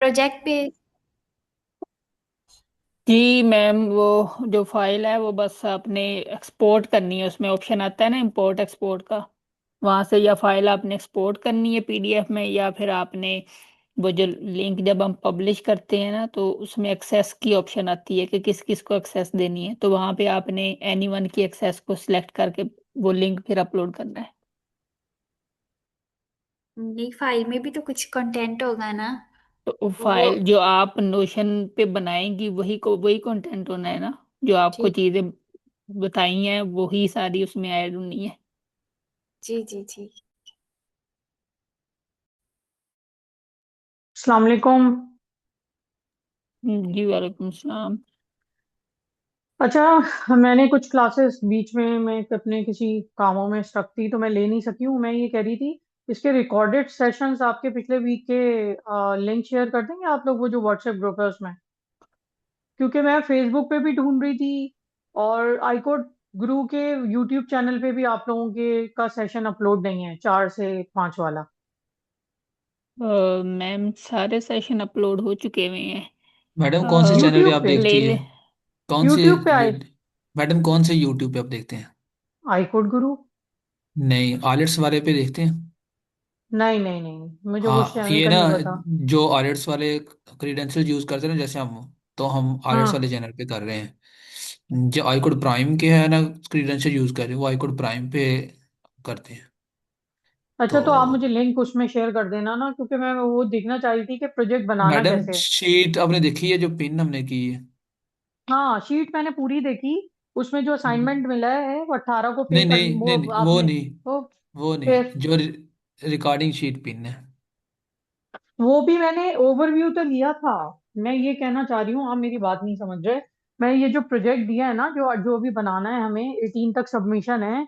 Project पे। जी ma'am, वो जो फाइल है वो बस आपने एक्सपोर्ट करनी है। उसमें ऑप्शन आता है ना, इंपोर्ट एक्सपोर्ट का। वहां से या फाइल आपने एक्सपोर्ट करनी है पीडीएफ में, या फिर आपने वो जो लिंक जब हम पब्लिश करते हैं ना, तो उसमें एक्सेस की ऑप्शन आती है कि किस किस को एक्सेस देनी है। तो वहां पे आपने एनी वन की एक्सेस को सिलेक्ट करके वो लिंक फिर अपलोड करना है। नहीं, फाइल में भी तो कुछ कंटेंट होगा ना। तो वो फाइल जो आप नोशन पे बनाएंगी वही को वही कंटेंट होना है ना। जो आपको ठीक। चीजें बताई हैं वही सारी उसमें ऐड होनी है। जी जी जी। अस्सलाम वालेकुम। जी वालेकुम सलाम। अच्छा, मैंने कुछ क्लासेस बीच में मैं अपने किसी कामों में स्टक थी तो मैं ले नहीं सकी हूँ। मैं ये कह रही थी, इसके रिकॉर्डेड सेशंस आपके पिछले वीक के लिंक शेयर कर देंगे आप लोग, वो जो व्हाट्सएप ग्रुप है उसमें? क्योंकि मैं फेसबुक पे भी ढूंढ रही थी और आईकोड गुरु के यूट्यूब चैनल पे भी आप लोगों के का सेशन अपलोड नहीं है, 4 से 5 वाला। मैम सारे सेशन अपलोड हो चुके हुए हैं। मैडम कौन से चैनल पे यूट्यूब आप पे, ले देखती है? ले। कौन से यूट्यूब पे आए, मैडम कौन से यूट्यूब पे आप देखते हैं? आईकोड गुरु। नहीं, आलिट्स वाले पे देखते हैं। नहीं नहीं नहीं, मुझे वो हाँ, चैनल ये का ना, नहीं पता। जो आलिट्स वाले क्रीडेंशियल यूज करते हैं ना, जैसे हम, तो हम आलिट्स हाँ। वाले चैनल पे कर रहे हैं। जो आईकोड प्राइम के है ना, क्रीडेंशियल यूज कर रहे हैं, वो आईकोड प्राइम पे करते हैं। तो अच्छा, तो आप मुझे लिंक उसमें शेयर कर देना ना, क्योंकि मैं वो देखना चाह रही थी कि प्रोजेक्ट बनाना मैडम, कैसे है। शीट आपने देखी है जो पिन हमने की है? हाँ, शीट मैंने पूरी देखी। उसमें जो हम्म। असाइनमेंट मिला है वो 18 को पे नहीं कर, नहीं नहीं वो नहीं, वो आपने, नहीं। वो वो फिर नहीं, जो रिकॉर्डिंग शीट पिन है। वो भी मैंने ओवरव्यू तो लिया था। मैं ये कहना चाह रही हूँ, आप मेरी बात नहीं समझ रहे। मैं ये जो प्रोजेक्ट दिया है ना, जो जो भी बनाना है हमें, 18 तक सबमिशन है।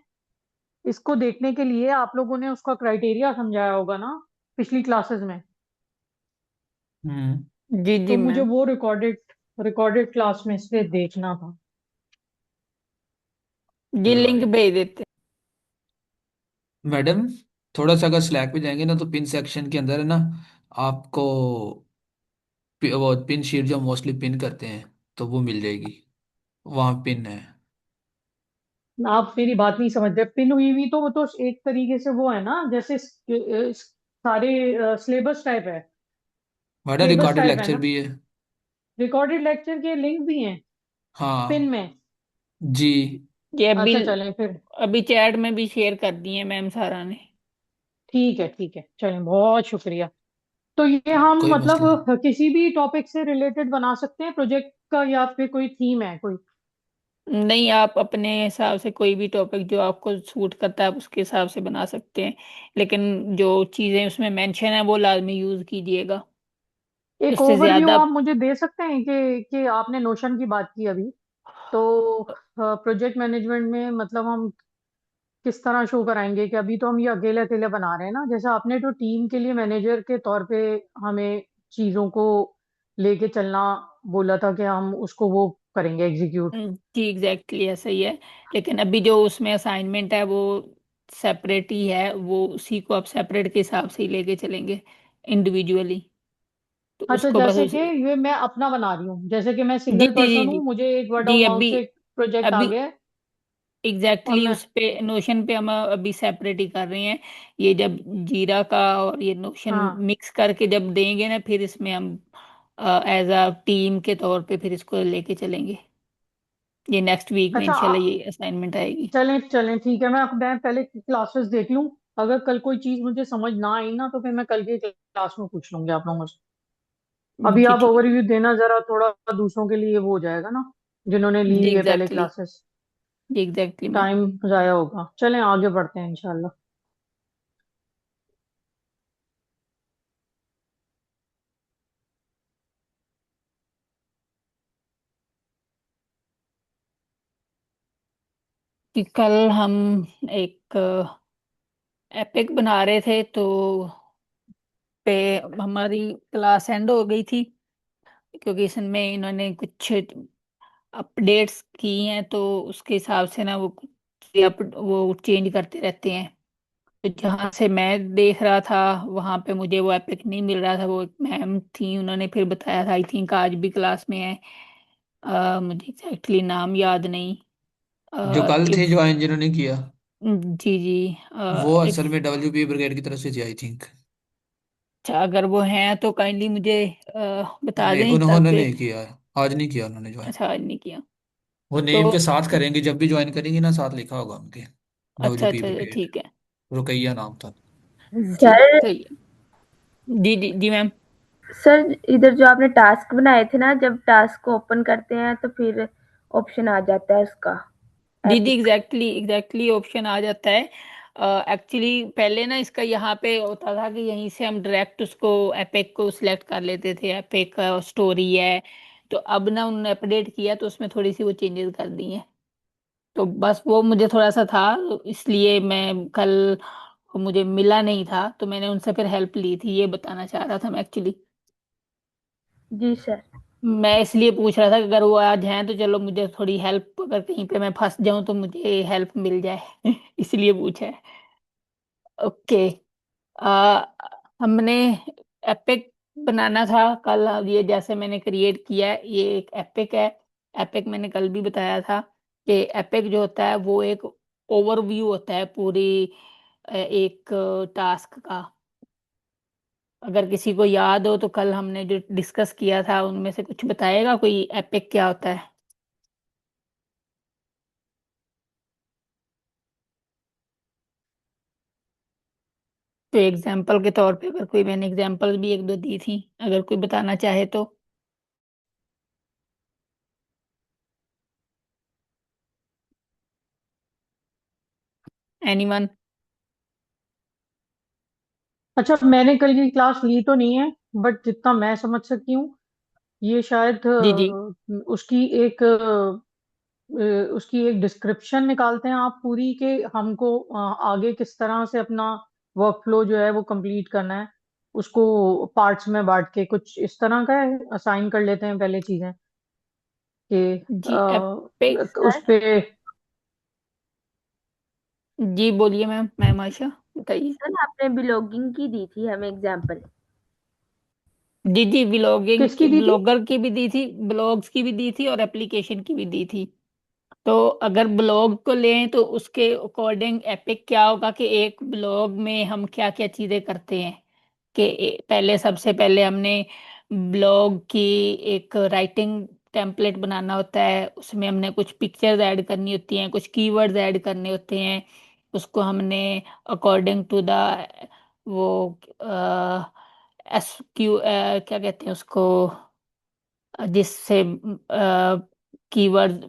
इसको देखने के लिए आप लोगों ने उसका क्राइटेरिया समझाया होगा ना पिछली क्लासेस में। हम्म। जी जी तो मुझे मैम। वो रिकॉर्डेड रिकॉर्डेड क्लास में से देखना था। जी लिंक राइट। भेज देते मैडम, थोड़ा सा अगर स्लैक पे जाएंगे ना, तो पिन सेक्शन के अंदर है ना, आपको वो पिन शीट जो मोस्टली पिन करते हैं, तो वो मिल जाएगी। वहाँ पिन है। आप मेरी बात नहीं समझ रहे। पिन हुई हुई तो वो तो एक तरीके से वो है ना, जैसे सारे सिलेबस टाइप है। मैडम, सिलेबस रिकॉर्डेड टाइप है लेक्चर ना। भी है। रिकॉर्डेड लेक्चर के लिंक भी हैं पिन हाँ में। जी। हैं। ये अभी अच्छा, चलें फिर। अभी चैट में भी शेयर कर दिए मैम सारा ने। ठीक है ठीक है, चलें, बहुत शुक्रिया। तो ये हम कोई मसला नहीं। मतलब किसी भी टॉपिक से रिलेटेड बना सकते हैं प्रोजेक्ट का, या फिर कोई थीम है कोई? नहीं, आप अपने हिसाब से कोई भी टॉपिक जो आपको सूट करता है आप उसके हिसाब से बना सकते हैं। लेकिन जो चीजें उसमें मेंशन है वो लाजमी यूज कीजिएगा। एक उससे ओवरव्यू ज्यादा आप मुझे दे सकते हैं कि आपने नोशन की बात की अभी, तो प्रोजेक्ट मैनेजमेंट में मतलब हम किस तरह शो कराएंगे? कि अभी तो हम ये अकेले अकेले बना रहे हैं ना, जैसे आपने तो टीम के लिए मैनेजर के तौर पे हमें चीजों को लेके चलना बोला था कि हम उसको वो करेंगे एग्जीक्यूट। जी एग्जैक्टली ऐसा ही है। लेकिन अभी जो उसमें असाइनमेंट है वो सेपरेट ही है। वो उसी को आप सेपरेट के हिसाब से ही लेके चलेंगे, इंडिविजुअली। तो अच्छा, उसको बस जैसे कि ये मैं अपना बना रही हूँ, जैसे कि मैं जी सिंगल जी जी पर्सन जी हूँ, मुझे एक वर्ड ऑफ जी माउथ अभी से एक प्रोजेक्ट आ अभी गया है और एग्जैक्टली मैं। उस पे नोशन पे हम अभी सेपरेट ही कर रहे हैं। ये जब जीरा का और ये नोशन हाँ। मिक्स करके जब देंगे ना, फिर इसमें हम एज अ टीम के तौर पे फिर इसको लेके चलेंगे। ये नेक्स्ट वीक में अच्छा, इंशाल्लाह ये असाइनमेंट आएगी। चलें चलें, ठीक है। मैं पहले क्लासेस देख लूँ। अगर कल कोई चीज मुझे समझ ना आई ना, तो फिर मैं कल की क्लास में पूछ लूंगी आप लोगों से। अभी जी आप ठीक। ओवरव्यू देना जरा, थोड़ा दूसरों के लिए वो हो जाएगा ना, जिन्होंने ली जी हुई है पहले एग्जैक्टली। क्लासेस। जी एग्जैक्टली मैम। टाइम जाया होगा। चलें आगे बढ़ते हैं इंशाल्लाह। कि कल हम एक एपिक बना रहे थे, तो पे हमारी क्लास एंड हो गई थी, क्योंकि इसमें इन्होंने कुछ अपडेट्स की हैं। तो उसके हिसाब से ना वो वो चेंज करते रहते हैं। तो जहाँ से मैं देख रहा था वहां पे मुझे वो एपिक नहीं मिल रहा था। वो एक मैम थी, उन्होंने फिर बताया था, आई थिंक आज भी क्लास में है। मुझे एग्जैक्टली नाम याद नहीं। जो कल थे इफ ज्वाइन जिन्होंने किया, जी जी। वो असल इफ में WP ब्रिगेड की तरफ से थी आई थिंक। अच्छा, अगर वो हैं तो काइंडली मुझे बता नहीं, दें उन्होंने ताकि। नहीं किया, आज नहीं किया उन्होंने ज्वाइन। अच्छा, आज नहीं किया वो तो। नेम के साथ करेंगे, जब भी ज्वाइन करेंगी ना साथ लिखा होगा उनके, अच्छा WP अच्छा अच्छा, ब्रिगेड। ठीक है। रुकैया नाम था। जी, सर सही है। जी जी जी मैम। सर इधर जो आपने टास्क बनाए थे ना, जब टास्क को ओपन करते हैं तो फिर ऑप्शन आ जाता है उसका जी जी, एपिक। एग्जैक्टली एग्जैक्टली ऑप्शन आ जाता है। एक्चुअली पहले ना इसका यहाँ पे होता था कि यहीं से हम डायरेक्ट उसको एपिक को सिलेक्ट कर लेते थे, एपिक स्टोरी है। तो अब ना उन्होंने अपडेट किया तो उसमें थोड़ी सी वो चेंजेस कर दी हैं। तो बस वो मुझे थोड़ा सा था, तो इसलिए मैं कल, मुझे मिला नहीं था तो मैंने उनसे फिर हेल्प ली थी, ये बताना चाह रहा था मैं एक्चुअली। जी सर। मैं इसलिए पूछ रहा था कि अगर वो आज हैं तो चलो मुझे थोड़ी हेल्प, अगर कहीं पे मैं फंस जाऊं तो मुझे हेल्प मिल जाए इसलिए पूछा है। ओके। आ, हमने एपिक बनाना था कल। अब ये जैसे मैंने क्रिएट किया है, ये एक एपिक है। एपिक मैंने कल भी बताया था कि एपिक जो होता है वो एक ओवरव्यू होता है पूरी एक टास्क का। अगर किसी को याद हो तो कल हमने जो डिस्कस किया था उनमें से कुछ बताएगा कोई, एपिक क्या होता है? तो एग्जाम्पल के तौर पे, अगर कोई, मैंने एग्जाम्पल भी एक दो दी थी, अगर कोई बताना चाहे तो। एनीवन? अच्छा, मैंने कल की क्लास ली तो नहीं है, बट जितना मैं समझ सकती हूँ, ये शायद जी जी उसकी एक डिस्क्रिप्शन निकालते हैं आप पूरी, के हमको आगे किस तरह से अपना वर्क फ्लो जो है वो कंप्लीट करना है, उसको पार्ट्स में बांट के कुछ इस तरह का है, असाइन कर लेते हैं पहले चीजें कि जी। एपिक। उस सर पे। जी बोलिए मैम आयशा, बताइए। सर आपने बिलोगिंग की दी थी हमें एग्जाम्पल। जी जी, ब्लॉगिंग की, किसकी दी थी? ब्लॉगर की भी दी थी, ब्लॉग्स की भी दी थी और एप्लीकेशन की भी दी थी। तो अगर ब्लॉग को लें तो उसके अकॉर्डिंग एपिक क्या होगा कि एक ब्लॉग में हम क्या क्या चीजें करते हैं। कि पहले, सबसे पहले हमने ब्लॉग की एक राइटिंग टेम्पलेट बनाना होता है, उसमें हमने कुछ पिक्चर्स ऐड करनी होती हैं, कुछ कीवर्ड्स ऐड करने होते हैं। उसको हमने अकॉर्डिंग टू द वो SQ, क्या कहते हैं उसको, जिससे कीवर्ड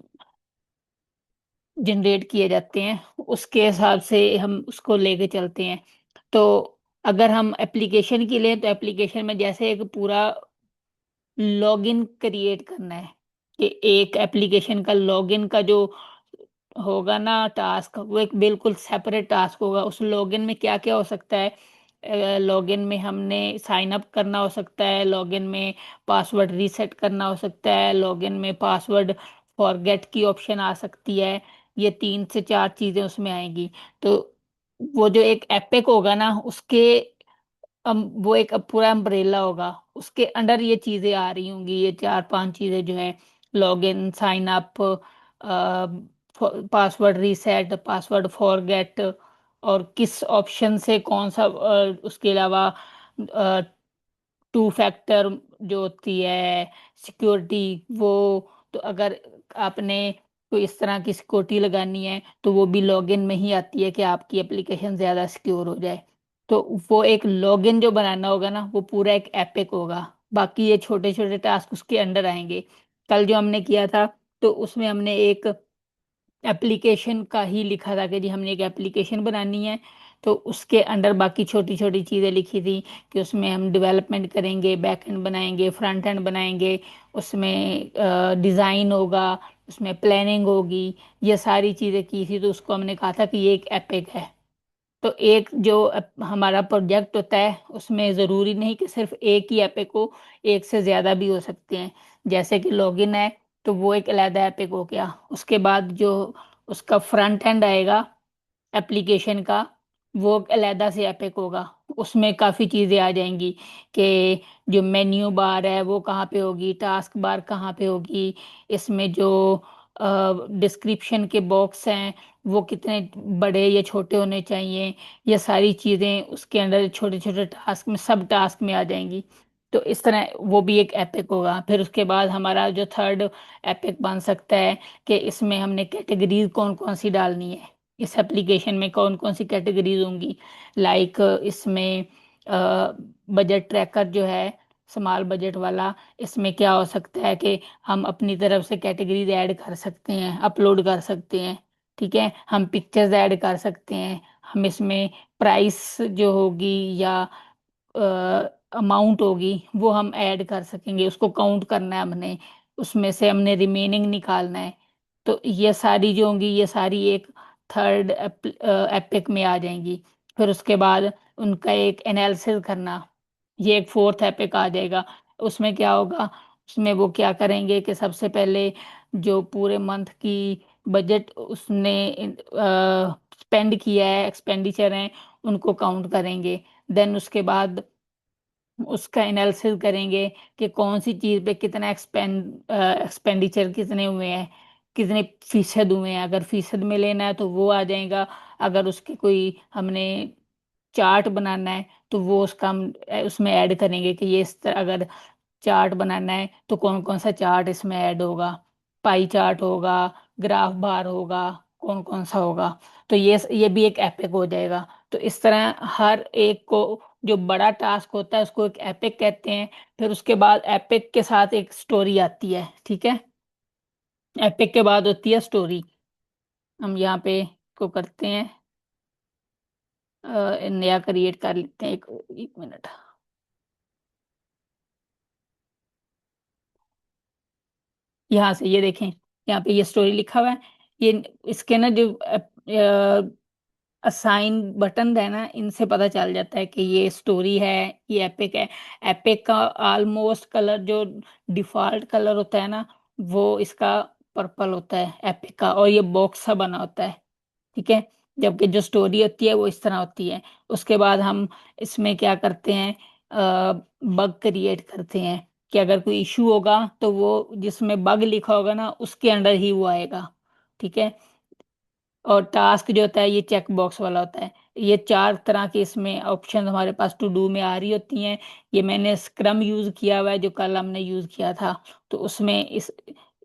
जनरेट किए जाते हैं, उसके हिसाब से हम उसको लेके चलते हैं। तो अगर हम एप्लीकेशन की लें तो एप्लीकेशन में जैसे एक पूरा लॉगिन क्रिएट करना है, कि एक एप्लीकेशन का लॉगिन का जो होगा ना टास्क, वो एक बिल्कुल सेपरेट टास्क होगा। उस लॉगिन में क्या क्या हो सकता है? लॉगिन में हमने साइन अप करना हो सकता है, लॉगिन में पासवर्ड रीसेट करना हो सकता है, लॉगिन में पासवर्ड फॉरगेट की ऑप्शन आ सकती है। ये 3 से 4 चीजें उसमें आएंगी। तो वो जो एक एपिक होगा ना, उसके वो एक पूरा अम्ब्रेला होगा, उसके अंडर ये चीजें आ रही होंगी, ये 4 5 चीजें जो है, login, sign up, password reset, password forget, और किस ऑप्शन से कौन सा, उसके अलावा टू फैक्टर जो होती है सिक्योरिटी, वो। तो अगर आपने कोई इस तरह की सिक्योरिटी लगानी है तो वो भी लॉगिन में ही आती है कि आपकी एप्लीकेशन ज्यादा सिक्योर हो जाए। तो वो एक लॉगिन जो बनाना होगा ना, वो पूरा एक एपिक होगा। बाकी ये छोटे छोटे टास्क उसके अंडर आएंगे। कल जो हमने किया था तो उसमें हमने एक एप्लीकेशन का ही लिखा था कि जी हमने एक एप्लीकेशन बनानी है। तो उसके अंडर बाकी छोटी छोटी चीज़ें लिखी थी कि उसमें हम डेवलपमेंट करेंगे, बैक एंड बनाएंगे, फ्रंट एंड बनाएंगे, उसमें डिज़ाइन होगा, उसमें प्लानिंग होगी। ये सारी चीज़ें की थी, तो उसको हमने कहा था कि ये एक एपिक है। तो एक जो हमारा प्रोजेक्ट होता है उसमें ज़रूरी नहीं कि सिर्फ एक ही एपिक हो, एक से ज़्यादा भी हो सकते हैं। जैसे कि लॉगिन है तो वो एक अलग एपिक हो गया। उसके बाद जो उसका फ्रंट एंड आएगा एप्लीकेशन का, वो अलहदा से एपिक होगा। उसमें काफ़ी चीज़ें आ जाएंगी कि जो मेन्यू बार है वो कहाँ पे होगी, टास्क बार कहाँ पे होगी, इसमें जो डिस्क्रिप्शन के बॉक्स हैं वो कितने बड़े या छोटे होने चाहिए। ये सारी चीज़ें उसके अंदर छोटे छोटे टास्क में, सब टास्क में आ जाएंगी। तो इस तरह वो भी एक एपिक होगा। फिर उसके बाद हमारा जो थर्ड एपिक बन सकता है कि इसमें हमने कैटेगरीज कौन कौन सी डालनी है, इस एप्लीकेशन में कौन कौन सी कैटेगरीज होंगी। लाइक इसमें बजट ट्रैकर जो है, स्मॉल बजट वाला, इसमें क्या हो सकता है कि हम अपनी तरफ से कैटेगरीज ऐड कर सकते हैं, अपलोड कर सकते हैं। ठीक है, हम पिक्चर्स ऐड कर सकते हैं। हम इसमें प्राइस जो होगी या अमाउंट होगी वो हम ऐड कर सकेंगे, उसको काउंट करना है हमने, उसमें से हमने रिमेनिंग निकालना है। तो ये सारी जो होंगी ये सारी एक थर्ड एपिक में आ जाएंगी। फिर उसके बाद उनका एक एनालिसिस करना, ये एक फोर्थ एपिक आ जाएगा। उसमें क्या होगा, उसमें वो क्या करेंगे कि सबसे पहले जो पूरे मंथ की बजट उसने स्पेंड किया है, एक्सपेंडिचर है, उनको काउंट करेंगे। देन उसके बाद उसका एनालिसिस करेंगे कि कौन सी चीज़ पे कितना एक्सपेंडिचर कितने हुए हैं, कितने फीसद हुए हैं। अगर फीसद में लेना है तो वो आ जाएगा। अगर उसके कोई हमने चार्ट बनाना है तो वो उसका हम उसमें ऐड करेंगे कि ये इस तरह अगर चार्ट बनाना है तो कौन कौन सा चार्ट इसमें ऐड होगा, पाई चार्ट होगा, ग्राफ बार होगा, कौन कौन सा होगा। तो ये भी एक एपिक हो जाएगा। तो इस तरह हर एक को, जो बड़ा टास्क होता है उसको एक एपिक कहते हैं। फिर उसके बाद एपिक के साथ एक स्टोरी आती है। ठीक है, एपिक के बाद होती है स्टोरी। हम यहाँ पे को करते हैं, नया क्रिएट कर लेते हैं, एक मिनट। यहाँ से ये देखें, यहाँ पे ये स्टोरी लिखा हुआ है। ये इसके ना जो असाइन बटन है ना, इनसे पता चल जाता है कि ये स्टोरी है, ये एपिक है। एपिक का ऑलमोस्ट कलर जो डिफॉल्ट कलर होता है ना, वो इसका पर्पल होता है एपिक का, और ये बॉक्स सा बना होता है। ठीक है, जबकि जो स्टोरी होती है वो इस तरह होती है। उसके बाद हम इसमें क्या करते हैं, बग क्रिएट करते हैं कि अगर कोई इशू होगा तो वो जिसमें बग लिखा होगा ना उसके अंडर ही वो आएगा। ठीक है, और टास्क जो होता है ये चेक बॉक्स वाला होता है। ये चार तरह के इसमें ऑप्शन हमारे पास टू डू में आ रही होती हैं। ये मैंने स्क्रम यूज किया हुआ है जो कल हमने यूज किया था। तो उसमें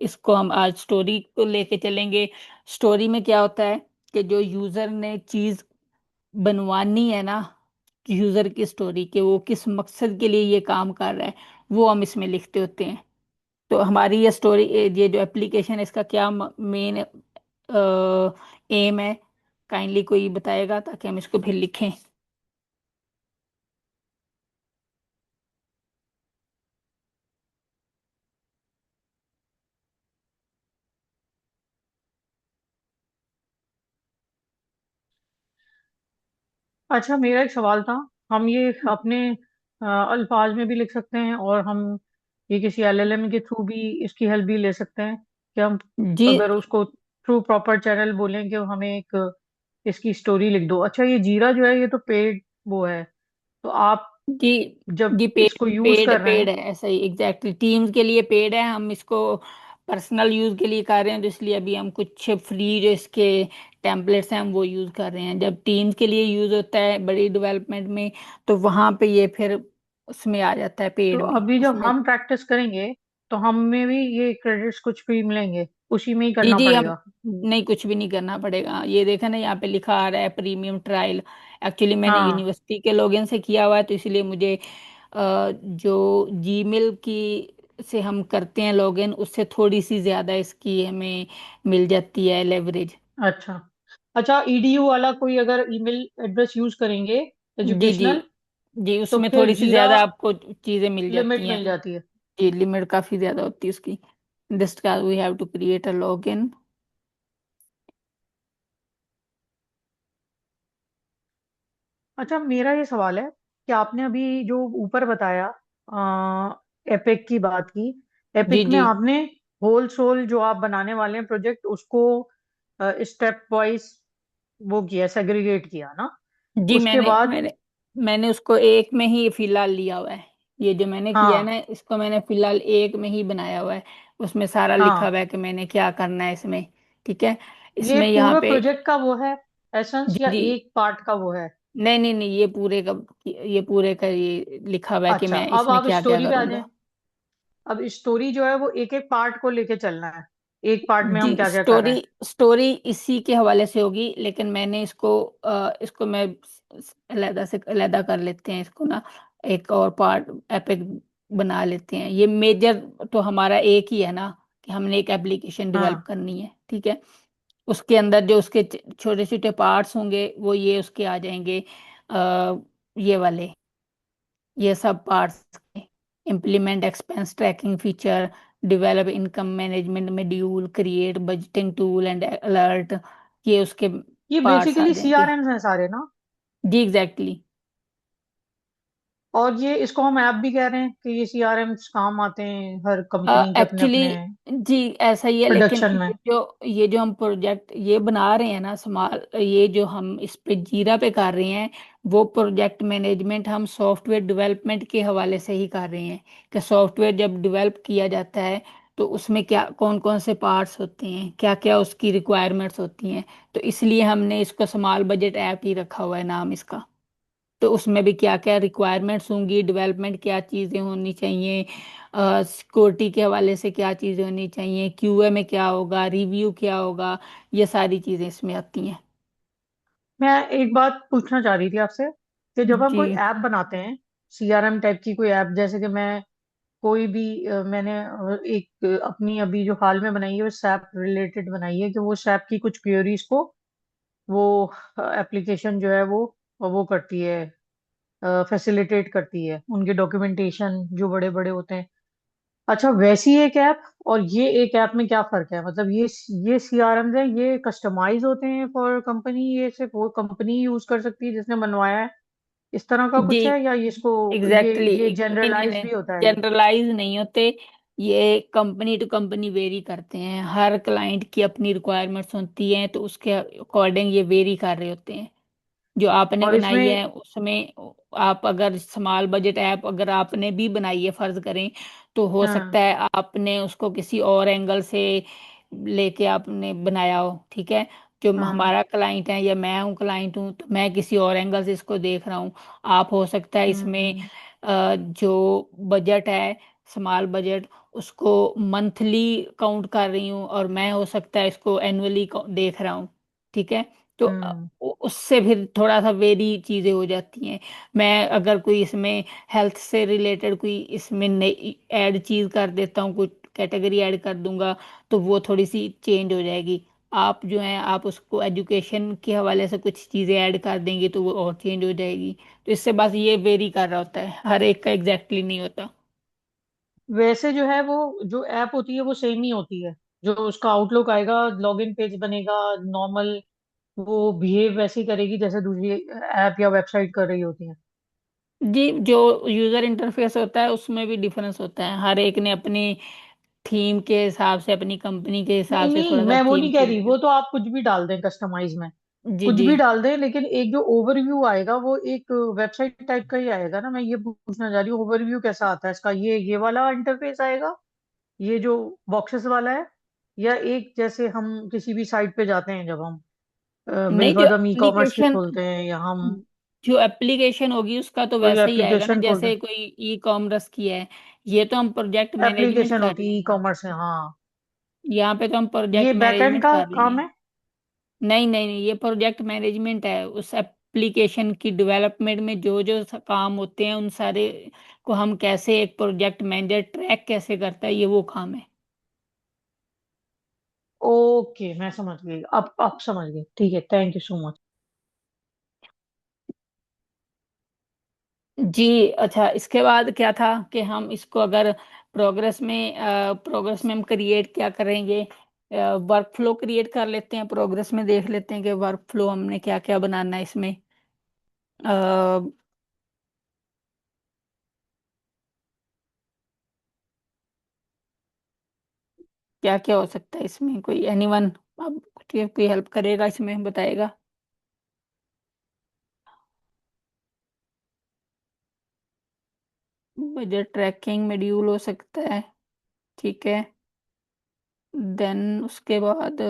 इसको हम आज स्टोरी को लेके चलेंगे। स्टोरी में क्या होता है कि जो यूजर ने चीज बनवानी है ना, यूजर की स्टोरी के वो किस मकसद के लिए ये काम कर रहा है, वो हम इसमें लिखते होते हैं। तो हमारी ये स्टोरी, ये जो एप्लीकेशन है इसका क्या मेन एम है, काइंडली कोई बताएगा ताकि हम इसको फिर लिखें। अच्छा, मेरा एक सवाल था। हम ये अपने अल्फाज में भी लिख सकते हैं, और हम ये किसी एलएलएम के थ्रू भी इसकी हेल्प भी ले सकते हैं कि हम जी अगर उसको थ्रू प्रॉपर चैनल बोलें कि हमें एक इसकी स्टोरी लिख दो। अच्छा, ये जीरा जो है ये तो पेड वो है, तो आप जी जब जी, पेड इसको यूज पेड कर रहे पेड हैं। है, ऐसा ही एग्जैक्टली। टीम्स के लिए पेड है, हम इसको पर्सनल यूज के लिए कर रहे हैं, तो इसलिए अभी हम कुछ फ्री जो इसके टेम्पलेट्स हैं हम वो यूज कर रहे हैं। जब टीम्स के लिए यूज होता है बड़ी डेवलपमेंट में, तो वहां पे ये फिर उसमें आ जाता है तो पेड में अभी जब उसमें। हम प्रैक्टिस करेंगे तो हमें भी ये क्रेडिट्स कुछ फ्री मिलेंगे, उसी में ही जी करना जी, हम पड़ेगा। नहीं, कुछ भी नहीं करना पड़ेगा। ये देखा ना, यहाँ पे लिखा आ रहा है प्रीमियम ट्रायल। एक्चुअली मैंने हाँ। यूनिवर्सिटी के लॉगिन से किया हुआ है, तो इसलिए मुझे जो जीमेल की से हम करते हैं लॉगिन, उससे थोड़ी सी ज्यादा इसकी हमें मिल जाती है लेवरेज। अच्छा। अच्छा, ईडीयू वाला कोई अगर ईमेल एड्रेस यूज करेंगे जी जी एजुकेशनल, जी, तो उसमें फिर थोड़ी सी जीरा ज्यादा आपको चीजें मिल लिमिट जाती हैं। मिल जाती है। जी, लिमिट काफी ज्यादा होती है उसकी। दिस का we have to create a login. अच्छा, मेरा ये सवाल है कि आपने अभी जो ऊपर बताया एपिक की बात की, जी एपिक में जी आपने होल सोल जो आप बनाने वाले हैं प्रोजेक्ट उसको स्टेप वाइज वो किया, सेग्रीगेट किया ना। जी उसके मैंने बाद मैंने मैंने उसको एक में ही फिलहाल लिया हुआ है। ये जो मैंने किया है हाँ ना, इसको मैंने फिलहाल एक में ही बनाया हुआ है। उसमें सारा लिखा हाँ, हुआ है कि मैंने क्या करना है इसमें। ठीक है। ये इसमें यहाँ पूरा पे प्रोजेक्ट का वो है एसेंस, जी या जी, एक पार्ट का वो है? नहीं नहीं नहीं, ये पूरे का ये लिखा हुआ है कि अच्छा, मैं अब इसमें आप क्या क्या स्टोरी पे आ जाएं। करूंगा। अब स्टोरी जो है वो एक एक पार्ट को लेके चलना है, एक पार्ट में हम जी क्या क्या कर रहे स्टोरी हैं। स्टोरी इसी के हवाले से होगी, लेकिन मैंने इसको मैं अलहदा से अलहदा कर लेते हैं इसको ना। एक और पार्ट एपिक बना लेते हैं। ये मेजर तो हमारा एक ही है ना, कि हमने एक एप्लीकेशन डेवलप हाँ करनी है। ठीक है। उसके अंदर जो उसके छोटे छोटे पार्ट्स होंगे वो ये उसके आ जाएंगे। आ, ये वाले, ये सब parts. Implement expense tracking feature, develop income management module, create budgeting tool and alert, ये उसके ये पार्ट्स आ बेसिकली जाएंगे। सीआरएम हैं सारे ना? जी एग्जैक्टली। और ये इसको हम ऐप भी कह रहे हैं कि ये सीआरएम काम आते हैं हर कंपनी के अपने एक्चुअली अपने जी ऐसा ही है, लेकिन प्रोडक्शन में। ये जो हम प्रोजेक्ट ये बना रहे हैं ना स्मॉल, ये जो हम इस पे जीरा पे कर रहे हैं, वो प्रोजेक्ट मैनेजमेंट हम सॉफ्टवेयर डेवलपमेंट के हवाले से ही कर रहे हैं। कि सॉफ्टवेयर जब डेवलप किया जाता है तो उसमें क्या कौन कौन से पार्ट्स होते हैं, क्या क्या उसकी रिक्वायरमेंट्स होती हैं। तो इसलिए हमने इसको स्मॉल बजट ऐप ही रखा हुआ है नाम इसका। तो उसमें भी क्या क्या रिक्वायरमेंट्स होंगी, डेवलपमेंट क्या चीज़ें होनी चाहिए, सिक्योरिटी के हवाले से क्या चीज़ें होनी चाहिए, क्यूए में क्या होगा, रिव्यू क्या होगा, ये सारी चीज़ें इसमें आती हैं। मैं एक बात पूछना चाह रही थी आपसे कि जब हम जी कोई ऐप बनाते हैं, सीआरएम टाइप की कोई ऐप, जैसे कि मैं कोई भी मैंने एक अपनी अभी जो हाल में बनाई है वो सैप रिलेटेड बनाई है, कि वो सैप की कुछ क्वेरीज को वो एप्लीकेशन जो है वो करती है, फैसिलिटेट करती है उनके डॉक्यूमेंटेशन जो बड़े बड़े होते हैं। अच्छा, वैसी एक ऐप और ये एक ऐप में क्या फर्क है? मतलब ये सीआरएम है, ये कस्टमाइज होते हैं फॉर कंपनी, ये सिर्फ वो कंपनी यूज कर सकती है जिसने बनवाया है, इस तरह का जी कुछ है, या इसको एग्जैक्टली ये नहीं नहीं जनरलाइज नहीं, भी होता है ये? जनरलाइज नहीं होते। ये कंपनी टू कंपनी वेरी करते हैं। हर क्लाइंट की अपनी रिक्वायरमेंट्स होती हैं, तो उसके अकॉर्डिंग ये वेरी कर रहे होते हैं। जो आपने और बनाई है इसमें उसमें आप अगर स्मॉल बजट ऐप अगर आपने भी बनाई है फर्ज करें, तो हो सकता हाँ है आपने उसको किसी और एंगल से लेके आपने बनाया हो। ठीक है। जो हाँ। हमारा क्लाइंट है या मैं हूँ क्लाइंट हूँ, तो मैं किसी और एंगल से इसको देख रहा हूँ। आप हो सकता है इसमें हम्म। जो बजट है स्मॉल बजट, उसको मंथली काउंट कर रही हूँ, और मैं हो सकता है इसको एनुअली देख रहा हूँ। ठीक है। तो हम्म। उससे फिर थोड़ा सा वेरी चीजें हो जाती हैं। मैं अगर कोई इसमें हेल्थ से रिलेटेड कोई इसमें नई ऐड चीज कर देता हूँ, कोई कैटेगरी ऐड कर दूंगा, तो वो थोड़ी सी चेंज हो जाएगी। आप जो है आप उसको एजुकेशन के हवाले से कुछ चीजें ऐड कर देंगे तो वो और चेंज हो जाएगी। तो इससे बस ये वेरी कर रहा होता है, हर एक का एग्जैक्टली नहीं होता। वैसे जो है वो जो ऐप होती है वो सेम ही होती है, जो उसका आउटलुक आएगा, लॉगिन पेज बनेगा नॉर्मल, वो बिहेव वैसे ही करेगी जैसे दूसरी ऐप या वेबसाइट कर रही होती है। जी जो यूजर इंटरफेस होता है उसमें भी डिफरेंस होता है। हर एक ने अपनी थीम के हिसाब से, अपनी कंपनी के नहीं हिसाब से नहीं, थोड़ा सा मैं वो थीम नहीं कह रही, चेंज। वो तो आप कुछ भी डाल दें कस्टमाइज में, जी कुछ जी भी डाल दें, लेकिन एक जो ओवरव्यू आएगा वो एक वेबसाइट टाइप का ही आएगा ना। मैं ये पूछना चाह रही हूँ, ओवरव्यू कैसा आता है इसका? ये वाला इंटरफेस आएगा, ये जो बॉक्सेस वाला है, या एक जैसे हम किसी भी साइट पे जाते हैं जब हम नहीं, जो बेफादम ई कॉमर्स की एप्लीकेशन खोलते हैं, या हम जो एप्लीकेशन होगी उसका तो कोई वैसे ही आएगा ना, एप्लीकेशन खोलते जैसे हैं। कोई ई कॉमर्स की है। ये तो हम प्रोजेक्ट मैनेजमेंट एप्लीकेशन कर होती रहे है ई हैं। कॉमर्स है, हाँ। यहाँ पे तो हम ये प्रोजेक्ट बैकएंड मैनेजमेंट का कर रहे काम हैं। है? नहीं नहीं नहीं, ये प्रोजेक्ट मैनेजमेंट है। उस एप्लीकेशन की डेवलपमेंट में जो जो काम होते हैं उन सारे को हम कैसे, एक प्रोजेक्ट मैनेजर ट्रैक कैसे करता है, ये वो काम है। ओके, मैं समझ गई, अब समझ गई, ठीक है, थैंक यू सो मच। जी अच्छा, इसके बाद क्या था कि हम इसको अगर प्रोग्रेस में हम क्रिएट क्या करेंगे, वर्क फ्लो क्रिएट कर लेते हैं। प्रोग्रेस में देख लेते हैं कि वर्क फ्लो हमने क्या क्या बनाना है इसमें। क्या क्या हो सकता है इसमें, कोई एनीवन अब कोई हेल्प करेगा इसमें बताएगा। बजट ट्रैकिंग मॉड्यूल हो सकता है, ठीक है। देन उसके बाद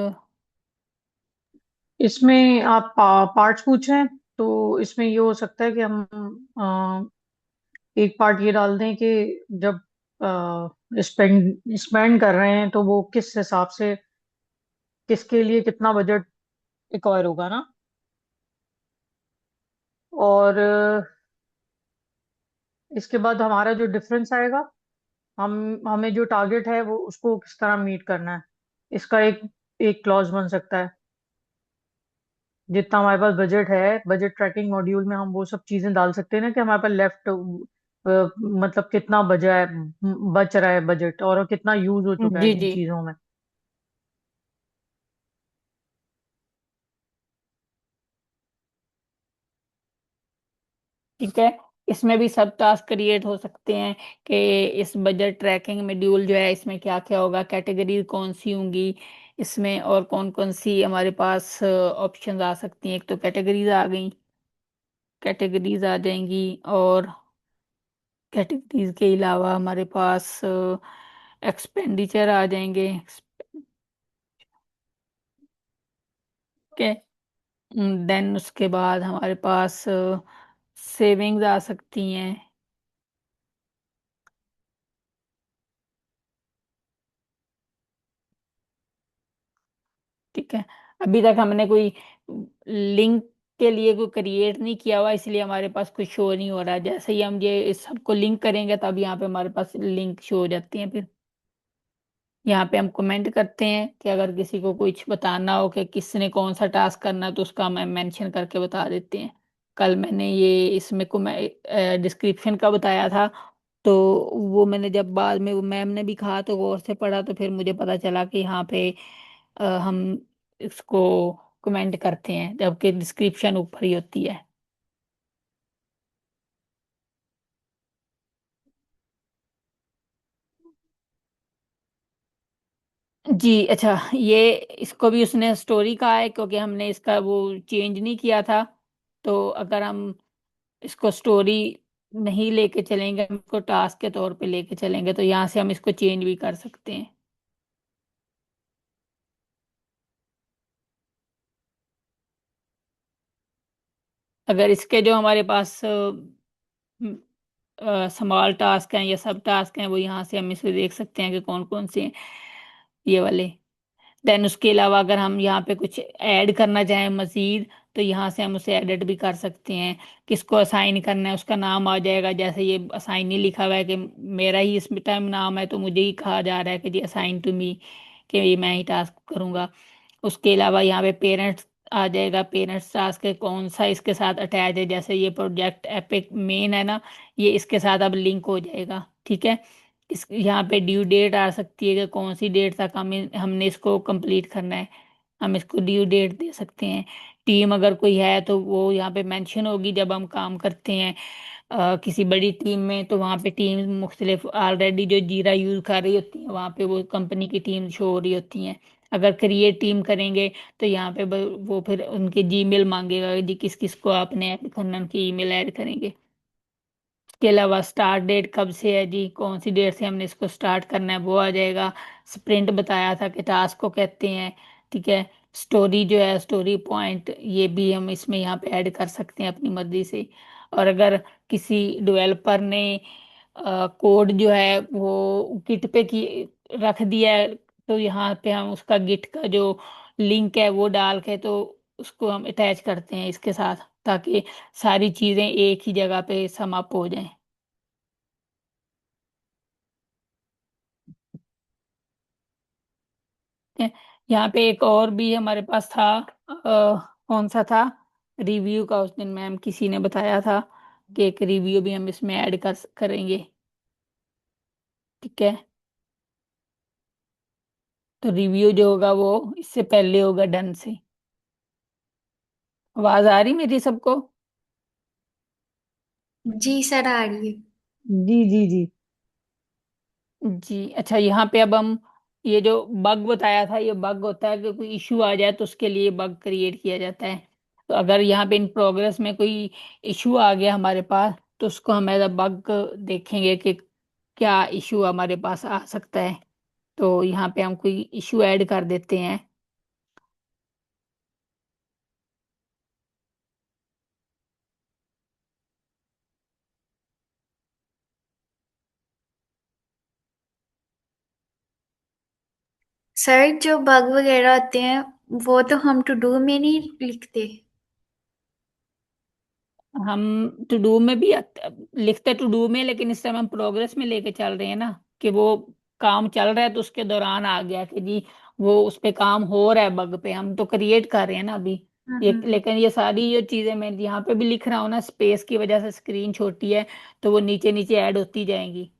इसमें आप पार्ट्स पूछ रहे हैं, तो इसमें ये हो सकता है कि हम एक पार्ट ये डाल दें कि जब स्पेंड कर रहे हैं तो वो किस हिसाब से, किसके लिए कितना बजट रिक्वायर होगा ना। और इसके बाद हमारा जो डिफरेंस आएगा, हम हमें जो टारगेट है वो उसको किस तरह मीट करना है, इसका एक एक क्लॉज बन सकता है। जितना हमारे पास बजट है, बजट ट्रैकिंग मॉड्यूल में हम वो सब चीजें डाल सकते हैं ना, कि हमारे पास लेफ्ट मतलब कितना बचा है, बच रहा है बजट, और कितना यूज हो चुका है जी किन जी, चीजों में। ठीक है। इसमें भी सब टास्क क्रिएट हो सकते हैं कि इस बजट ट्रैकिंग मॉड्यूल जो है इसमें क्या क्या होगा, कैटेगरी कौन सी होंगी इसमें, और कौन कौन सी हमारे पास ऑप्शंस आ सकती हैं। एक तो कैटेगरीज आ गई, कैटेगरीज आ जाएंगी, और कैटेगरीज के अलावा हमारे पास एक्सपेंडिचर आ जाएंगे, ठीक है। देन उसके बाद हमारे पास सेविंग्स आ सकती हैं, ठीक है। अभी तक हमने कोई लिंक के लिए कोई क्रिएट नहीं किया हुआ, इसलिए हमारे पास कुछ शो नहीं हो रहा है। जैसे ही हम ये इस सबको लिंक करेंगे तब यहाँ पे हमारे पास लिंक शो हो जाती हैं। फिर यहाँ पे हम कमेंट करते हैं कि अगर किसी को कुछ बताना हो कि किसने कौन सा टास्क करना है तो उसका हम मेंशन करके बता देते हैं। कल मैंने ये इसमें को डिस्क्रिप्शन का बताया था, तो वो जब बाद में वो मैम ने भी कहा तो गौर से पढ़ा, तो फिर मुझे पता चला कि यहाँ पे हम इसको कमेंट करते हैं जबकि डिस्क्रिप्शन ऊपर ही होती है। जी अच्छा, ये इसको भी उसने स्टोरी कहा है क्योंकि हमने इसका वो चेंज नहीं किया था। तो अगर हम इसको स्टोरी नहीं लेके चलेंगे, हम इसको टास्क के तौर पे लेके चलेंगे, तो यहाँ से हम इसको चेंज भी कर सकते हैं। अगर इसके जो हमारे पास स्मॉल टास्क हैं या सब टास्क हैं, वो यहाँ से हम इसे देख सकते हैं कि कौन कौन से हैं, ये वाले। देन उसके अलावा अगर हम यहाँ पे कुछ ऐड करना चाहें मजीद, तो यहाँ से हम उसे एडिट भी कर सकते हैं। किसको असाइन करना है उसका नाम आ जाएगा, जैसे ये असाइन नहीं लिखा हुआ है कि मेरा ही इस टाइम नाम है, तो मुझे ही कहा जा रहा है कि जी असाइन टू मी, कि ये मैं ही टास्क करूँगा। उसके अलावा यहाँ पे पेरेंट्स आ जाएगा, पेरेंट्स टास्क है कौन सा इसके साथ अटैच है, जैसे ये प्रोजेक्ट एपिक मेन है ना, ये इसके साथ अब लिंक हो जाएगा, ठीक है। इस यहाँ पे ड्यू डेट आ सकती है कि कौन सी डेट तक हमने इसको कंप्लीट करना है, हम इसको ड्यू डेट दे सकते हैं। टीम अगर कोई है तो वो यहाँ पे मेंशन होगी। जब हम काम करते हैं किसी बड़ी टीम में, तो वहाँ पे टीम मुख्तलिफ ऑलरेडी जो जीरा यूज कर रही होती है, वहाँ पे वो कंपनी की टीम शो हो रही होती हैं। अगर क्रिएट टीम करेंगे तो यहाँ पे वो फिर उनके जीमेल मांगेगा जी किस किस को आपने ऐड करना, उनकी ईमेल ऐड करेंगे। इसके अलावा स्टार्ट डेट कब से है जी, कौन सी डेट से हमने इसको स्टार्ट करना है, वो आ जाएगा। स्प्रिंट बताया था कि टास्क को कहते हैं, ठीक है। स्टोरी जो है, स्टोरी पॉइंट, ये भी हम इसमें यहाँ पे ऐड कर सकते हैं अपनी मर्जी से। और अगर किसी डेवलपर ने कोड जो है वो गिट पे की रख दिया है, तो यहाँ पे हम उसका गिट का जो लिंक है वो डाल के तो उसको हम अटैच करते हैं इसके साथ, ताकि सारी चीजें एक ही जगह पे समाप्त हो जाएं। ठीक है? यहाँ पे एक और भी हमारे पास था, कौन सा था, रिव्यू का। उस दिन मैम किसी ने बताया था कि एक रिव्यू भी हम इसमें ऐड करेंगे, ठीक है। तो रिव्यू जो होगा वो इससे पहले होगा डन से। आवाज आ रही मेरी सबको? जी सर, आ रही है। जी जी जी। जी अच्छा, यहाँ पे अब हम ये जो बग बताया था, ये बग होता है कि कोई इशू आ जाए तो उसके लिए बग क्रिएट किया जाता है। तो अगर यहाँ पे इन प्रोग्रेस में कोई इशू आ गया हमारे पास, तो उसको हम एज अ बग देखेंगे कि क्या इशू हमारे पास आ सकता है। तो यहाँ पे हम कोई इशू ऐड कर देते हैं। सर जो बग वगैरह होते हैं वो तो हम टू डू में नहीं लिखते। हम टू डू में भी लिखते टू डू में, लेकिन इस समय हम प्रोग्रेस में लेके चल रहे हैं ना, कि वो काम चल रहा है तो उसके दौरान आ गया कि जी वो उस पे काम हो रहा है, बग पे हम तो क्रिएट कर रहे हैं ना अभी। ये हम्म। लेकिन ये सारी जो चीजें मैं यहाँ पे भी लिख रहा हूँ ना, स्पेस की वजह से स्क्रीन छोटी है, तो वो नीचे नीचे ऐड होती जाएंगी।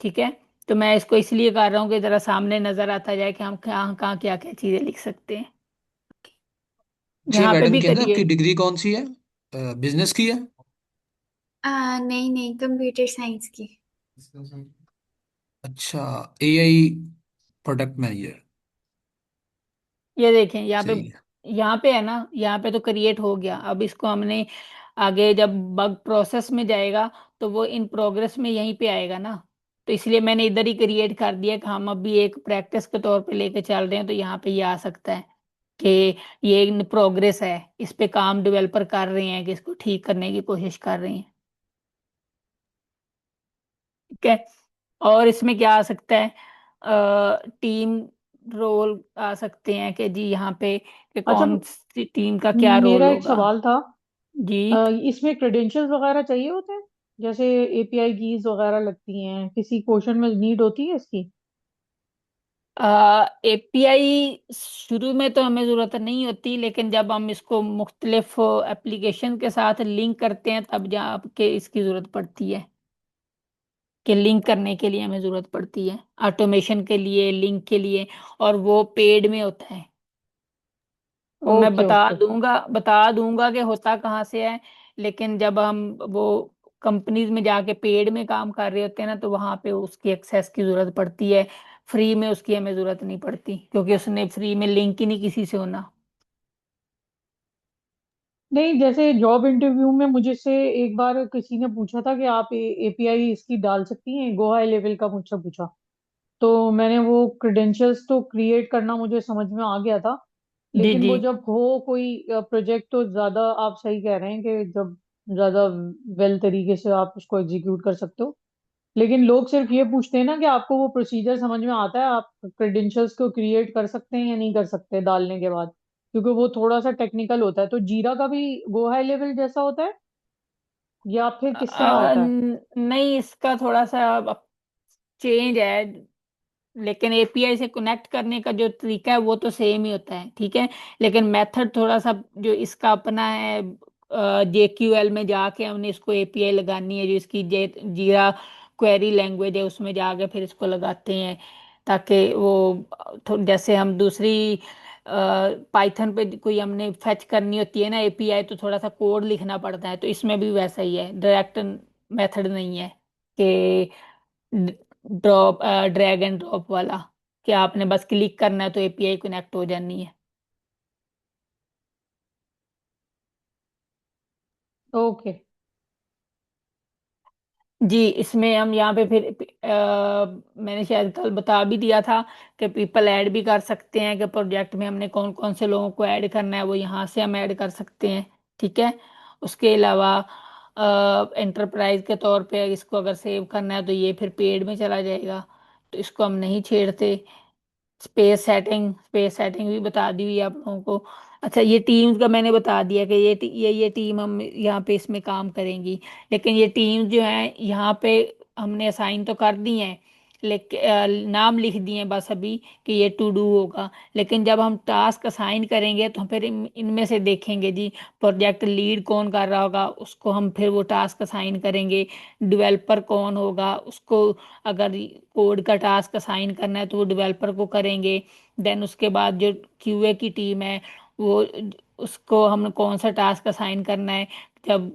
ठीक है। तो मैं इसको इसलिए कर रहा हूँ कि जरा सामने नजर आता जाए कि हम कहाँ कहाँ क्या क्या चीजें लिख सकते हैं। से यहाँ पे मैडम भी के अंदर करिए। आपकी डिग्री कौन सी है? बिजनेस की है? नहीं नहीं, कंप्यूटर साइंस की। अच्छा, एआई प्रोडक्ट मैनेजर। ये देखें यहाँ पे, सही है। यहाँ पे है ना, यहाँ पे तो क्रिएट हो गया। अब इसको हमने आगे जब बग प्रोसेस में जाएगा तो वो इन प्रोग्रेस में यहीं पे आएगा ना। तो इसलिए मैंने इधर ही क्रिएट कर दिया कि हम अभी एक प्रैक्टिस के तौर पे लेके चल रहे हैं, तो यहाँ पे ये आ सकता है कि ये इन प्रोग्रेस है, इस पे काम डेवलपर कर रहे हैं, कि इसको ठीक करने की कोशिश कर रहे हैं। ठीक है। और इसमें क्या आ सकता है, टीम रोल आ सकते हैं कि जी यहाँ पे कि अच्छा, कौन सी टीम का क्या रोल मेरा एक होगा। सवाल था। जी। इसमें क्रेडेंशियल्स वगैरह चाहिए होते हैं? जैसे एपीआई कीज वगैरह लगती हैं, किसी क्वेश्चन में नीड होती है इसकी? एपीआई शुरू में तो हमें ज़रूरत नहीं होती, लेकिन जब हम इसको मुख्तलिफ एप्लीकेशन के साथ लिंक करते हैं तब जाके इसकी ज़रूरत पड़ती है, कि लिंक करने के लिए हमें ज़रूरत पड़ती है, ऑटोमेशन के लिए, लिंक के लिए। और वो पेड में होता है। मैं ओके ओके। बता दूंगा कि होता कहाँ से है। लेकिन जब हम वो कंपनीज में जाके पेड में काम कर रहे होते हैं ना, तो वहां पे उसकी एक्सेस की जरूरत पड़ती है। फ्री में उसकी हमें जरूरत नहीं पड़ती, क्योंकि उसने फ्री में लिंक ही नहीं किसी से होना। नहीं, जैसे जॉब इंटरव्यू में मुझे से एक बार किसी ने पूछा था कि आप एपीआई इसकी डाल सकती हैं, गो हाई लेवल का मुझसे पूछा। तो मैंने वो क्रेडेंशियल्स तो क्रिएट करना मुझे समझ में आ गया था। जी लेकिन जी। वो जब हो कोई प्रोजेक्ट, तो ज्यादा आप सही कह रहे हैं कि जब ज्यादा वेल तरीके से आप उसको एग्जीक्यूट कर सकते हो। लेकिन लोग सिर्फ ये पूछते हैं ना कि आपको वो प्रोसीजर समझ में आता है, आप क्रेडेंशियल्स को क्रिएट कर सकते हैं या नहीं कर सकते डालने के बाद, क्योंकि वो थोड़ा सा टेक्निकल होता है। तो जीरा का भी गो हाई लेवल जैसा होता है या फिर किस तरह होता है? नहीं, इसका थोड़ा सा चेंज है, लेकिन एपीआई से कनेक्ट करने का जो तरीका है वो तो सेम ही होता है। ठीक है। लेकिन मेथड थोड़ा सा जो इसका अपना है, जेक्यूएल में जाके हमने इसको एपीआई लगानी है, जो इसकी जीरा क्वेरी लैंग्वेज है उसमें जाके फिर इसको लगाते हैं, ताकि वो जैसे हम दूसरी पाइथन पे कोई हमने फेच करनी होती है ना एपीआई, तो थोड़ा सा कोड लिखना पड़ता है। तो इसमें भी वैसा ही है, डायरेक्ट मेथड नहीं है कि ड्रॉप ड्रैग एंड ड्रॉप वाला, कि आपने बस क्लिक करना है तो एपीआई कनेक्ट हो जानी है। ओके। जी, इसमें हम यहाँ पे फिर मैंने शायद कल बता भी दिया था कि पीपल ऐड भी कर सकते हैं, कि प्रोजेक्ट में हमने कौन कौन से लोगों को ऐड करना है वो यहाँ से हम ऐड कर सकते हैं। ठीक है। उसके अलावा एंटरप्राइज के तौर पे इसको अगर सेव करना है तो ये फिर पेड में चला जाएगा, तो इसको हम नहीं छेड़ते। स्पेस सेटिंग भी बता दी हुई है आप लोगों को। अच्छा, ये टीम्स का मैंने बता दिया कि ये टीम हम यहाँ पे इसमें काम करेंगी। लेकिन ये टीम जो है यहाँ पे हमने असाइन तो कर दी हैं, लेकिन नाम लिख दिए हैं बस अभी कि ये टू डू होगा। लेकिन जब हम टास्क असाइन करेंगे तो फिर इनमें से देखेंगे जी, प्रोजेक्ट लीड कौन कर रहा होगा उसको हम फिर वो टास्क असाइन करेंगे। डेवलपर कौन होगा उसको, अगर कोड का टास्क असाइन करना है तो वो डेवलपर को करेंगे। देन उसके बाद जो क्यूए की टीम है वो, उसको हम कौन सा टास्क असाइन करना है। जब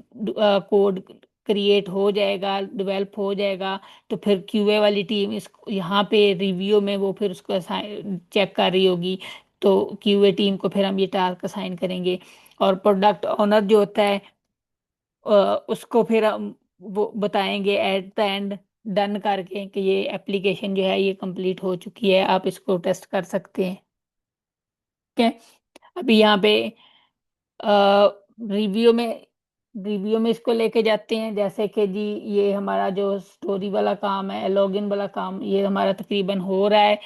कोड क्रिएट हो जाएगा, डेवलप हो जाएगा, तो फिर क्यूए वाली टीम इस यहाँ पे रिव्यू में वो फिर उसको चेक कर रही होगी। तो क्यूए टीम को फिर हम ये टास्क असाइन करेंगे। और प्रोडक्ट ओनर जो होता है, उसको फिर हम वो बताएंगे एट द एंड डन करके कि ये एप्लीकेशन जो है ये कंप्लीट हो चुकी है, आप इसको टेस्ट कर सकते हैं। ठीक है, अभी यहाँ पे रिव्यू में इसको लेके जाते हैं, जैसे कि जी ये हमारा जो स्टोरी वाला काम है, लॉगिन वाला काम, ये हमारा तकरीबन हो रहा है,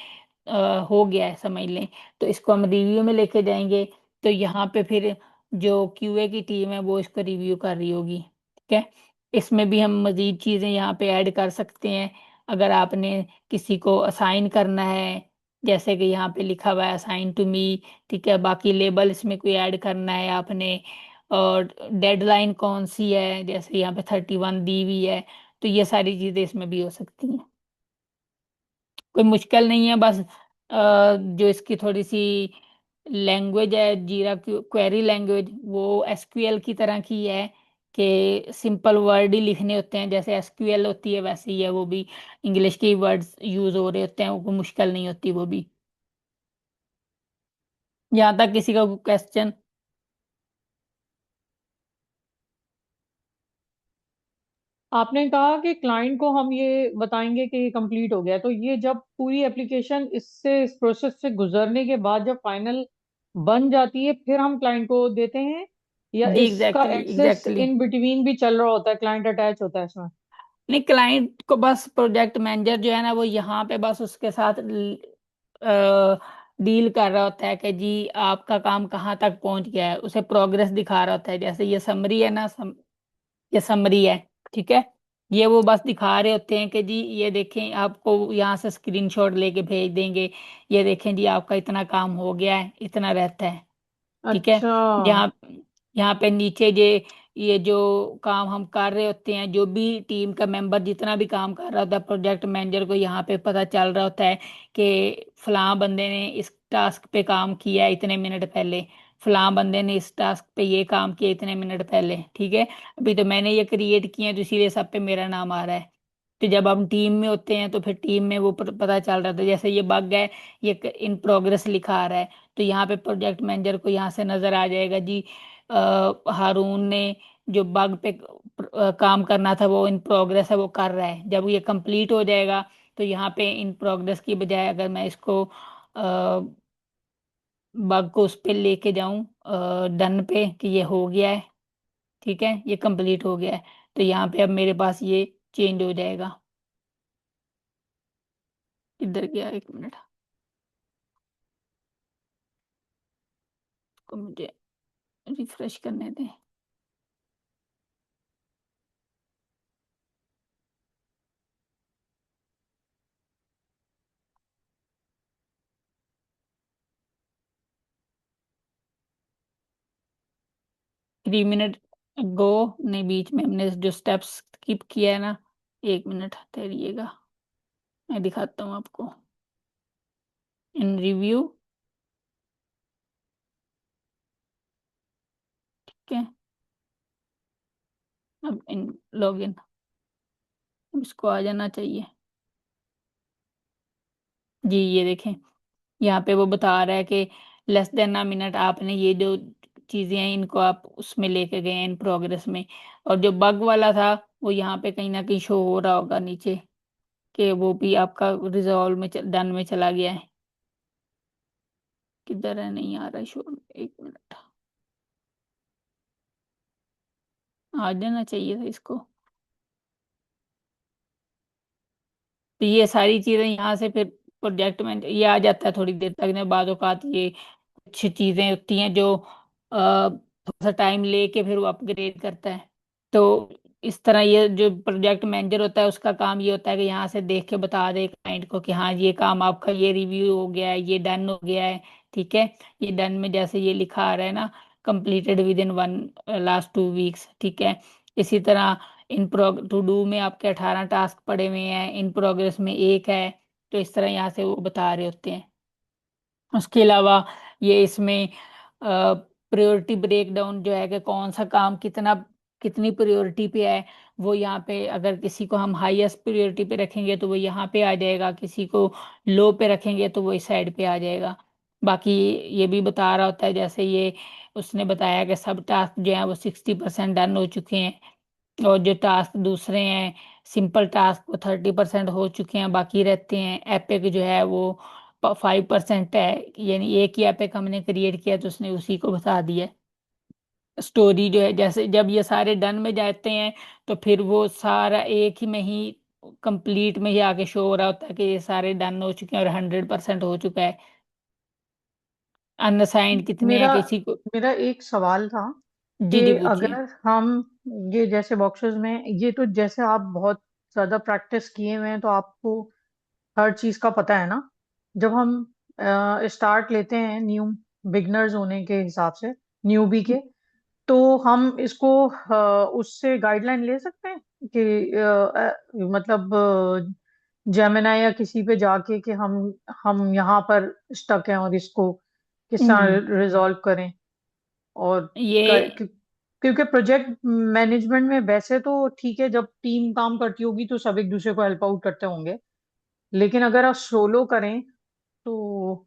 हो गया है समझ लें। तो इसको हम रिव्यू में लेके जाएंगे, तो यहाँ पे फिर जो क्यूए की टीम है वो इसको रिव्यू कर रही होगी। ठीक है, इसमें भी हम मजीद चीज़ें यहाँ पे ऐड कर सकते हैं। अगर आपने किसी को असाइन करना है, जैसे कि यहाँ पे लिखा हुआ है असाइन टू मी। ठीक है, बाकी लेबल इसमें कोई ऐड करना है आपने, और डेडलाइन कौन सी है, जैसे यहाँ पे 31 दी हुई है, तो ये सारी चीज़ें इसमें भी हो सकती हैं। कोई मुश्किल नहीं है, बस जो इसकी थोड़ी सी लैंग्वेज है, जीरा क्वेरी लैंग्वेज, वो एसक्यूएल की तरह की है कि सिंपल वर्ड ही लिखने होते हैं, जैसे एसक्यूएल होती है वैसे ही है वो भी, इंग्लिश के वर्ड्स यूज हो रहे होते हैं, वो कोई मुश्किल नहीं होती वो भी। यहाँ तक किसी का क्वेश्चन? आपने कहा कि क्लाइंट को हम ये बताएंगे कि ये कंप्लीट हो गया, तो ये जब पूरी एप्लीकेशन इस प्रोसेस से गुजरने के बाद जब फाइनल बन जाती है फिर हम क्लाइंट को देते हैं, या जी इसका exactly access exactly. In between भी चल रहा होता है, क्लाइंट अटैच होता है इसमें? नहीं, क्लाइंट को बस प्रोजेक्ट मैनेजर जो है ना वो यहाँ पे बस उसके साथ डील कर रहा होता है कि जी आपका काम कहाँ तक पहुंच गया है, उसे प्रोग्रेस दिखा रहा होता है। जैसे ये समरी है ना, ये समरी है। ठीक है, ये वो बस दिखा रहे होते हैं कि जी ये देखें, आपको यहाँ से स्क्रीनशॉट लेके भेज देंगे, ये देखें जी आपका इतना काम हो गया है, इतना रहता है। ठीक है, अच्छा। यहाँ यहाँ पे नीचे ये जो काम हम कर रहे होते हैं, जो भी टीम का मेंबर जितना भी काम कर रहा होता है, प्रोजेक्ट मैनेजर को यहाँ पे पता चल रहा होता है कि फलां बंदे ने इस टास्क पे काम किया है इतने मिनट पहले, फलां बंदे ने इस टास्क पे ये काम किया इतने मिनट पहले। ठीक है, अभी तो मैंने ये क्रिएट किया है तो इसीलिए सब पे मेरा नाम आ रहा है। तो जब हम टीम में होते हैं तो फिर टीम में वो पता चल रहा था, जैसे ये बग है, ये इन प्रोग्रेस लिखा आ रहा है, तो यहाँ पे प्रोजेक्ट मैनेजर को यहाँ से नजर आ जाएगा जी हारून ने जो बग पे काम करना था वो इन प्रोग्रेस है, वो कर रहा है। जब ये कंप्लीट हो जाएगा तो यहाँ पे इन प्रोग्रेस की बजाय अगर मैं इसको बग को उस पे लेके जाऊं डन पे कि ये हो गया है, ठीक है, ये कंप्लीट हो गया है, तो यहाँ पे अब मेरे पास ये चेंज हो जाएगा। इधर गया, एक मिनट, को मुझे रिफ्रेश करने दें। थ्री मिनट गो, नहीं बीच में हमने जो स्टेप्स स्किप किया है ना, एक मिनट ठहरिएगा, मैं दिखाता हूँ आपको। इन रिव्यू, ठीक है, अब इन लॉगिन, अब इसको आ जाना चाहिए। जी ये देखें, यहाँ पे वो बता रहा है कि लेस देन अ मिनट आपने ये जो चीजें हैं इनको आप उसमें लेके गए हैं इन प्रोग्रेस में, और जो बग वाला था वो यहाँ पे कहीं ना कहीं शो हो रहा होगा नीचे कि वो भी आपका रिजॉल्व में डन में चला गया है। किधर है, नहीं आ रहा है शो, एक मिनट, आ जाना चाहिए था इसको। तो ये सारी चीजें यहाँ से फिर प्रोजेक्ट में ये आ जाता है थोड़ी देर तक, ने बाद औकात ये कुछ चीजें होती हैं जो थोड़ा सा टाइम लेके फिर वो अपग्रेड करता है। तो इस तरह ये जो प्रोजेक्ट मैनेजर होता है उसका काम ये होता है कि यहाँ से देख के बता दे क्लाइंट को कि हाँ ये काम आपका, ये रिव्यू हो गया है, ये डन हो गया है। ठीक है, ये डन में जैसे ये लिखा आ रहा है ना, completed with in one last 2 weeks. ठीक है, इसी तरह इन प्रोग टू डू में आपके 18 टास्क पड़े हुए हैं, इन प्रोग्रेस में एक है, तो इस तरह यहाँ से वो बता रहे होते हैं। उसके अलावा ये इसमें प्रायोरिटी ब्रेकडाउन जो है कि कौन सा काम कितना कितनी प्रायोरिटी पे है, वो यहाँ पे अगर किसी को हम हाईएस्ट प्रायोरिटी पे रखेंगे तो वो यहाँ पे आ जाएगा, किसी को लो पे रखेंगे तो वो इस साइड पे आ जाएगा। बाकी ये भी बता रहा होता है, जैसे ये उसने बताया कि सब टास्क जो है वो 60% डन हो चुके हैं। और जो टास्क दूसरे हैं सिंपल टास्क वो 30% हो चुके हैं, बाकी रहते हैं। एपिक जो है वो 5% है, यानी एक ही एपिक हमने क्रिएट किया तो उसने उसी को बता दिया। स्टोरी जो है जैसे जब ये सारे डन में जाते हैं तो फिर वो सारा एक ही में ही कंप्लीट में ही आके शो हो रहा होता है कि ये सारे डन हो चुके हैं और 100% हो चुका है। अनसाइंड कितने हैं मेरा किसी को। मेरा एक सवाल था जी जी कि पूछिए। अगर हम ये जैसे बॉक्सेस में ये तो जैसे आप बहुत ज्यादा प्रैक्टिस किए हुए हैं तो आपको हर चीज का पता है ना। जब हम स्टार्ट लेते हैं न्यू बिगनर्स होने के हिसाब से, न्यूबी के, तो हम इसको उससे गाइडलाइन ले सकते हैं कि मतलब जेमिनाई या किसी पे जाके कि हम यहाँ पर स्टक हैं और इसको किस हम्म, तरह रिजॉल्व करें। और ये क्योंकि प्रोजेक्ट मैनेजमेंट में वैसे तो ठीक है, जब टीम काम करती होगी तो सब एक दूसरे को हेल्प आउट करते होंगे, लेकिन अगर आप सोलो करें तो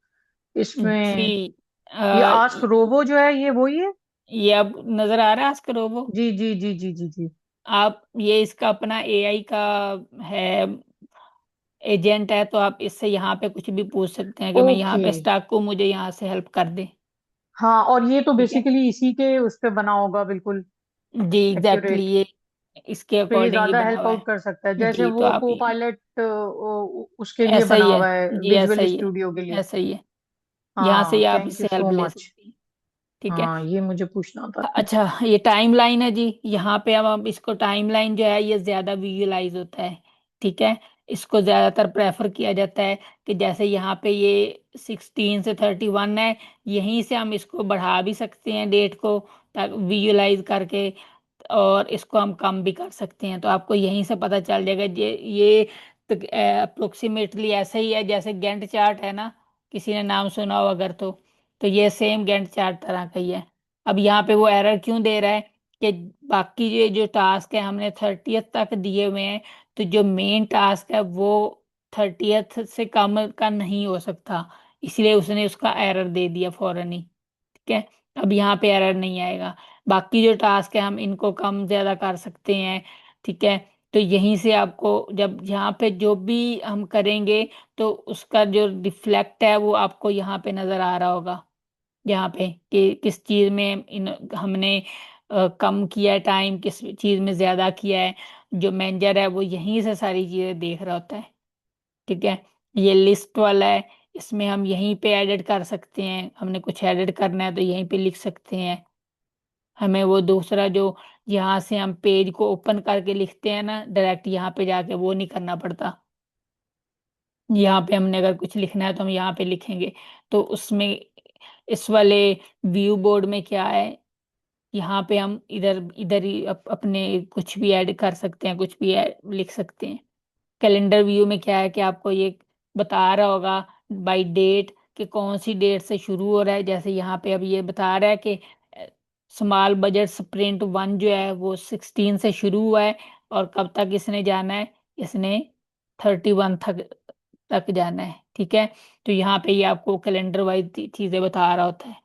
जी इसमें ये आ, आस्क रोबो जो है ये वही है। ये अब नजर आ रहा है आस्क रोबो। जी जी जी जी जी जी। आप ये इसका अपना एआई का है, एजेंट है, तो आप इससे यहाँ पे कुछ भी पूछ सकते हैं कि मैं यहाँ ओके। पे स्टक हूँ, मुझे यहाँ से हेल्प कर दे। हाँ, और ये तो ठीक है। बेसिकली इसी के उस पे बना होगा, बिल्कुल जी एग्जैक्टली एक्यूरेट। ये इसके तो ये अकॉर्डिंग ही ज्यादा बना हेल्प हुआ है। आउट कर सकता है, जैसे जी तो वो आप को ये पायलट उसके लिए ऐसा बना ही है। हुआ है, जी ऐसा विजुअल ही है। स्टूडियो के लिए। ऐसा ही है। यहाँ से ही हाँ, आप थैंक यू इससे सो हेल्प ले मच। सकते हैं। ठीक है। हाँ, ये मुझे पूछना था। अच्छा ये टाइमलाइन है जी, यहाँ पे अब इसको टाइमलाइन जो है ये ज्यादा विजुअलाइज होता है। ठीक है। इसको ज्यादातर प्रेफर किया जाता है कि जैसे यहाँ पे ये 16 से 31 है, यहीं से हम इसको बढ़ा भी सकते हैं डेट को, ताकि विजुअलाइज करके, और इसको हम कम भी कर सकते हैं। तो आपको यहीं से पता चल जाएगा। ये अप्रोक्सीमेटली ऐसा ही है जैसे गैंट चार्ट है ना, किसी ने नाम सुना हो अगर तो ये सेम गैंट चार्ट तरह का ही है। अब यहाँ पे वो एरर क्यों दे रहा है कि बाकी ये जो टास्क है हमने 30th तक दिए हुए हैं, तो जो मेन टास्क है वो 30th से कम का नहीं हो सकता, इसलिए उसने उसका एरर दे दिया फौरन ही। ठीक है। अब यहाँ पे एरर नहीं आएगा। बाकी जो टास्क है हम इनको कम ज्यादा कर सकते हैं। ठीक है। तो यहीं से आपको जब यहाँ पे जो भी हम करेंगे तो उसका जो रिफ्लेक्ट है वो आपको यहाँ पे नजर आ रहा होगा, यहाँ पे कि किस चीज में इन हमने कम किया है टाइम, किस चीज में ज्यादा किया है। जो मैनेजर है वो यहीं से सारी चीजें देख रहा होता है। ठीक है। ये लिस्ट वाला है, इसमें हम यहीं पे एडिट कर सकते हैं, हमने कुछ एडिट करना है तो यहीं पे लिख सकते हैं। हमें वो दूसरा जो यहाँ से हम पेज को ओपन करके लिखते हैं ना डायरेक्ट, यहाँ पे जाके वो नहीं करना पड़ता। यहाँ पे हमने अगर कुछ लिखना है तो हम यहाँ पे लिखेंगे। तो उसमें इस वाले व्यू बोर्ड में क्या है, यहाँ पे हम इधर इधर ही अपने कुछ भी ऐड कर सकते हैं, कुछ भी लिख सकते हैं। कैलेंडर व्यू में क्या है कि आपको ये बता रहा होगा बाय डेट कि कौन सी डेट से शुरू हो रहा है। जैसे यहाँ पे अब ये बता रहा है कि स्मॉल बजट स्प्रिंट 1 जो है वो 16 से शुरू हुआ है, और कब तक इसने जाना है, इसने 31 तक जाना है। ठीक है। तो यहाँ पे ये आपको कैलेंडर वाइज चीजें बता रहा होता है।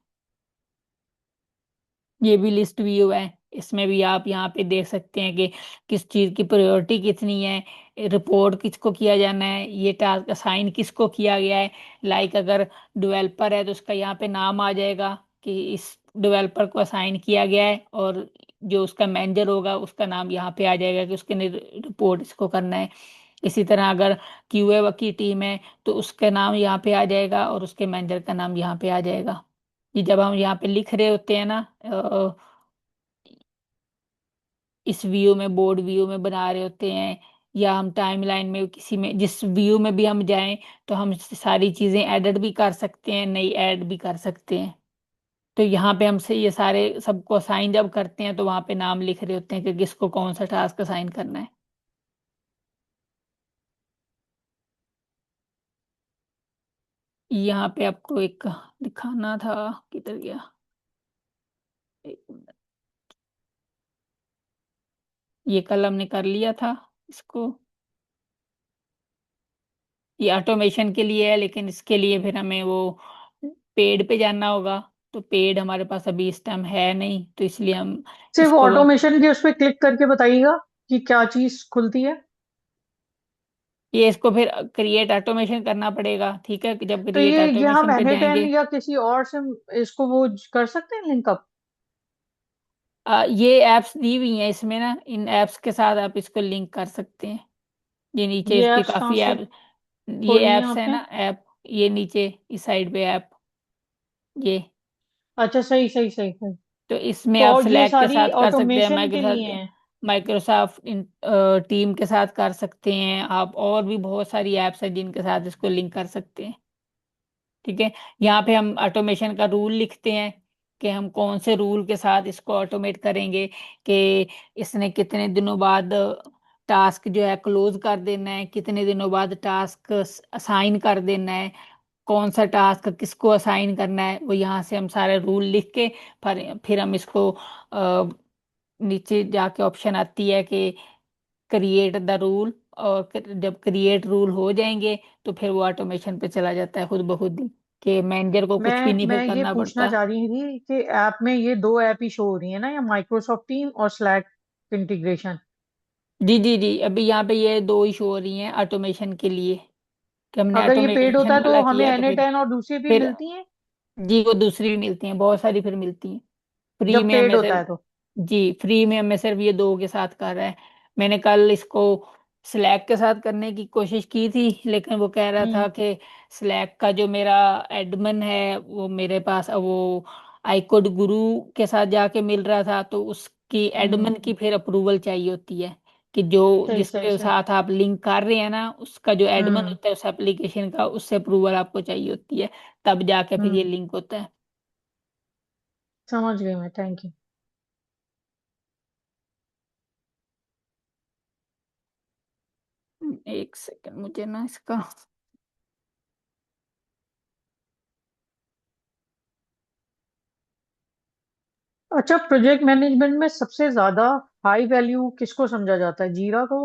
ये भी लिस्ट व्यू है, इसमें भी आप यहाँ पे देख सकते हैं कि किस चीज़ की प्रायोरिटी कितनी है, रिपोर्ट किसको किया जाना है, ये टास्क असाइन किसको किया गया है। लाइक अगर डेवलपर है तो उसका यहाँ पे नाम आ जाएगा कि इस डेवलपर को असाइन किया गया है, और जो उसका मैनेजर होगा उसका नाम यहाँ पे आ जाएगा कि उसके रिपोर्ट इसको करना है। इसी तरह अगर क्यूए की टीम है तो उसका नाम यहाँ पे आ जाएगा और उसके मैनेजर का नाम यहाँ पे आ जाएगा। ये जब हम यहाँ पे लिख रहे होते हैं ना, इस व्यू में बोर्ड व्यू में बना रहे होते हैं, या हम टाइमलाइन में किसी में जिस व्यू में भी हम जाएं, तो हम सारी चीजें एडिट भी कर सकते हैं, नई ऐड भी कर सकते हैं। तो यहाँ पे हमसे ये सारे सबको असाइन जब करते हैं तो वहां पे नाम लिख रहे होते हैं कि किसको कौन सा टास्क असाइन करना है। यहाँ पे आपको एक दिखाना था, किधर गया, एक मिनट। ये कल हमने कर लिया था इसको, ये ऑटोमेशन के लिए है, लेकिन इसके लिए फिर हमें वो पेड पे जाना होगा। तो पेड हमारे पास अभी इस टाइम है नहीं, तो इसलिए हम सिर्फ इसको ऑटोमेशन के उस पर क्लिक करके बताइएगा कि क्या चीज खुलती है। ये इसको फिर क्रिएट ऑटोमेशन करना पड़ेगा। ठीक है, जब तो क्रिएट ये हम ऑटोमेशन पे N10 जाएंगे, या किसी और से इसको वो कर सकते हैं लिंकअप। ये एप्स दी हुई हैं इसमें ना, इन एप्स के साथ आप इसको लिंक कर सकते हैं। ये नीचे ये इसके एप्स कहाँ काफी से ऐप, ये खोलनी है एप्स है आपने? ना ऐप, ये नीचे इस साइड पे ऐप, ये। अच्छा, सही सही सही सही। तो इसमें आप तो ये स्लैक के सारी साथ कर सकते हैं, ऑटोमेशन के लिए माइक्रोसॉफ्ट हैं। माइक्रोसॉफ्ट टीम के साथ कर सकते हैं आप, और भी बहुत सारी एप्स हैं जिनके साथ इसको लिंक कर सकते हैं। ठीक है, यहाँ पे हम ऑटोमेशन का रूल लिखते हैं कि हम कौन से रूल के साथ इसको ऑटोमेट करेंगे, कि इसने कितने दिनों बाद टास्क जो है क्लोज कर देना है, कितने दिनों बाद टास्क असाइन कर देना है, कौन सा टास्क किसको असाइन करना है, वो यहाँ से हम सारे रूल लिख के फिर हम इसको नीचे जाके ऑप्शन आती है कि क्रिएट द रूल, और जब क्रिएट रूल हो जाएंगे तो फिर वो ऑटोमेशन पे चला जाता है खुद ब खुद ही, कि मैनेजर को कुछ भी नहीं फिर मैं ये करना पूछना पड़ता। चाह रही थी कि ऐप में ये दो ऐप ही शो हो रही है ना, या माइक्रोसॉफ्ट टीम और स्लैक इंटीग्रेशन? जी जी जी, अभी यहाँ पे ये दो इशू हो रही हैं ऑटोमेशन के लिए, कि हमने अगर ये पेड होता ऑटोमेशन है तो वाला हमें किया तो फिर N10 और दूसरी भी फिर मिलती हैं? जी वो दूसरी भी मिलती हैं, बहुत सारी फिर मिलती हैं। फ्री जब में पेड हमें होता है सिर्फ, तो? जी फ्री में हमें सिर्फ ये दो के साथ कर रहा है। मैंने कल इसको स्लैक के साथ करने की कोशिश की थी, लेकिन वो कह रहा था हम्म कि स्लैक का जो मेरा एडमिन है वो मेरे पास वो आईकोड गुरु के साथ जाके मिल रहा था, तो उसकी हम्म। एडमिन की फिर अप्रूवल चाहिए होती है, कि जो सही सही जिसके सही। साथ आप लिंक कर रहे हैं ना, उसका जो एडमिन हम्म होता है उस एप्लीकेशन का, उससे अप्रूवल आपको चाहिए होती है, तब जाके फिर ये हम्म। लिंक होता है। समझ गई मैं, थैंक यू। एक सेकंड मुझे ना इसका, अच्छा, प्रोजेक्ट मैनेजमेंट में सबसे ज्यादा हाई वैल्यू किसको समझा जाता है, जीरा को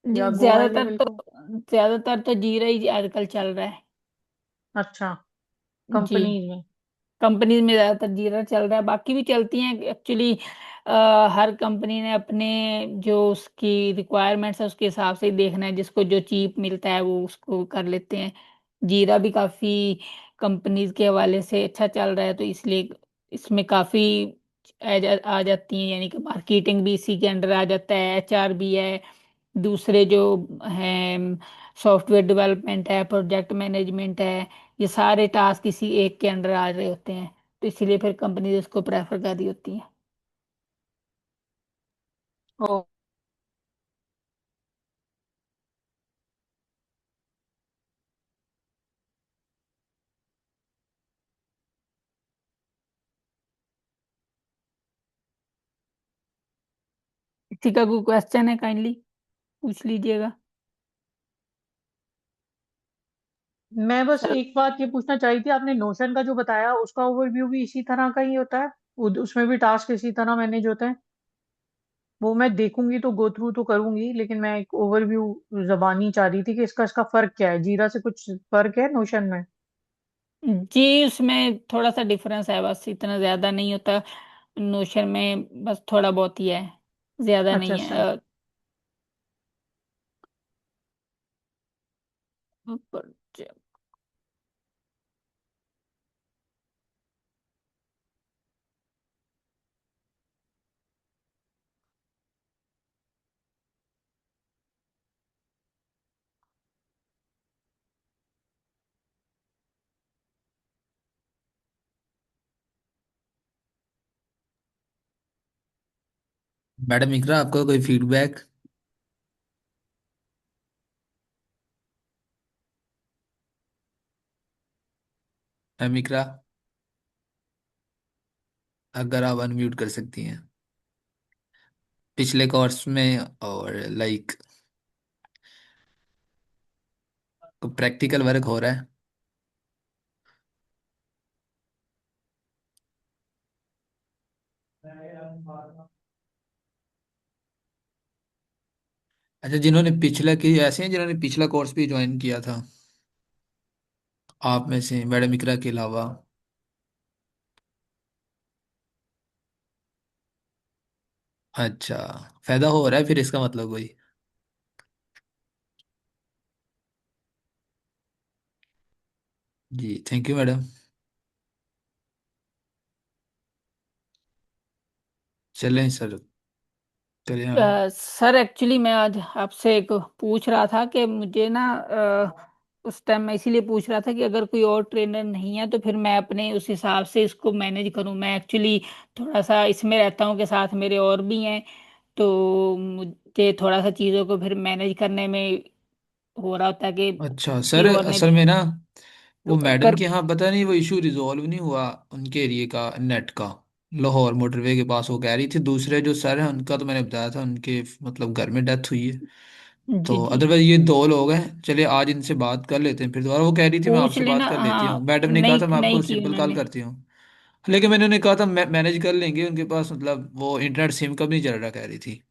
जी या गो हाई ज्यादातर लेवल तो को? जीरा ही आजकल चल रहा है। अच्छा, जी, कंपनीज में। कंपनीज में ज्यादातर जीरा चल रहा है, बाकी भी चलती हैं एक्चुअली। हर कंपनी ने अपने जो उसकी रिक्वायरमेंट्स है उसके हिसाब से ही देखना है, जिसको जो चीप मिलता है वो उसको कर लेते हैं। जीरा भी काफी कंपनीज के हवाले से अच्छा चल रहा है, तो इसलिए इसमें काफी आ जाती हैं, यानी कि मार्केटिंग भी इसी के अंडर आ जाता है, एचआर भी है, दूसरे जो हैं सॉफ्टवेयर डेवलपमेंट है, प्रोजेक्ट मैनेजमेंट है, ये सारे टास्क इसी एक के अंडर आ रहे होते हैं, तो इसीलिए फिर कंपनी इसको प्रेफर कर रही होती है। ओ। ठीक है, कोई क्वेश्चन है काइंडली पूछ लीजिएगा। मैं बस सर, एक बात ये पूछना चाहिए थी, आपने नोशन का जो बताया उसका ओवरव्यू भी इसी तरह का ही होता है? उसमें भी टास्क इसी तरह मैनेज होते हैं? वो मैं देखूंगी तो गो थ्रू तो करूंगी, लेकिन मैं एक ओवरव्यू जबानी चाह रही थी कि इसका फर्क क्या है, जीरा से कुछ फर्क है नोशन में? जी उसमें थोड़ा सा डिफरेंस है, बस इतना ज्यादा नहीं होता। नोशन में बस थोड़ा बहुत ही है, ज्यादा अच्छा नहीं अच्छा। है। ऊपर- मैडम इकरा, आपका कोई फीडबैक है इकरा? अगर आप अनम्यूट कर सकती हैं। पिछले कोर्स में और लाइक प्रैक्टिकल वर्क हो रहा है। अच्छा, जिन्होंने पिछला की ऐसे हैं जिन्होंने पिछला कोर्स भी ज्वाइन किया था आप में से, मैडम इकरा के अलावा? अच्छा, फायदा हो रहा है फिर इसका मतलब कोई। जी थैंक यू मैडम। चलें सर, चलिए हम। सर एक्चुअली मैं आज आपसे एक पूछ रहा था कि मुझे ना उस टाइम मैं इसीलिए पूछ रहा था कि अगर कोई और ट्रेनर नहीं है तो फिर मैं अपने उस हिसाब से इसको मैनेज करूं। मैं एक्चुअली थोड़ा सा इसमें रहता हूं, के साथ मेरे और भी हैं, तो मुझे थोड़ा सा चीज़ों को फिर मैनेज करने में हो रहा होता है कि अच्छा किसी सर, और ने। असल में ना वो तो मैडम अगर के यहाँ पता नहीं वो इशू रिजॉल्व नहीं हुआ, उनके एरिया का नेट का, लाहौर मोटरवे के पास। वो कह रही थी दूसरे जो सर हैं उनका तो मैंने बताया था, उनके मतलब घर में डेथ हुई है। जी तो जी अदरवाइज ये दो लोग हैं, चलिए आज इनसे बात कर लेते हैं फिर दोबारा। वो कह रही थी मैं पूछ आपसे बात लेना, कर लेती हूँ, हाँ। मैडम ने कहा नहीं था मैं नहीं आपको की सिंपल कॉल उन्होंने। करती हूँ। लेकिन मैंने उन्हें कहा था मैनेज कर लेंगे, उनके पास मतलब वो इंटरनेट सिम कब नहीं चल रहा कह रही थी।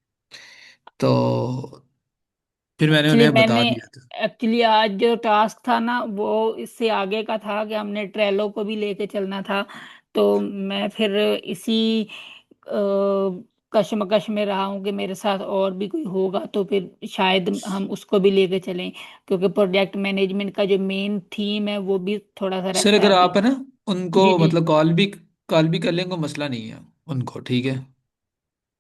तो फिर मैंने एक्चुअली उन्हें मैंने बता दिया था। एक्चुअली आज जो टास्क था ना वो इससे आगे का था कि हमने ट्रेलो को भी लेके चलना था। तो मैं फिर इसी कश्मकश में रहा हूँ कि मेरे साथ और भी कोई होगा तो फिर शायद हम उसको भी लेके चलें, क्योंकि प्रोजेक्ट मैनेजमेंट का जो मेन थीम है वो भी थोड़ा सा सर रहता है अगर अभी। आप है ना उनको जी जी। मतलब कॉल भी कर लेंगे, मसला नहीं है उनको, ठीक है।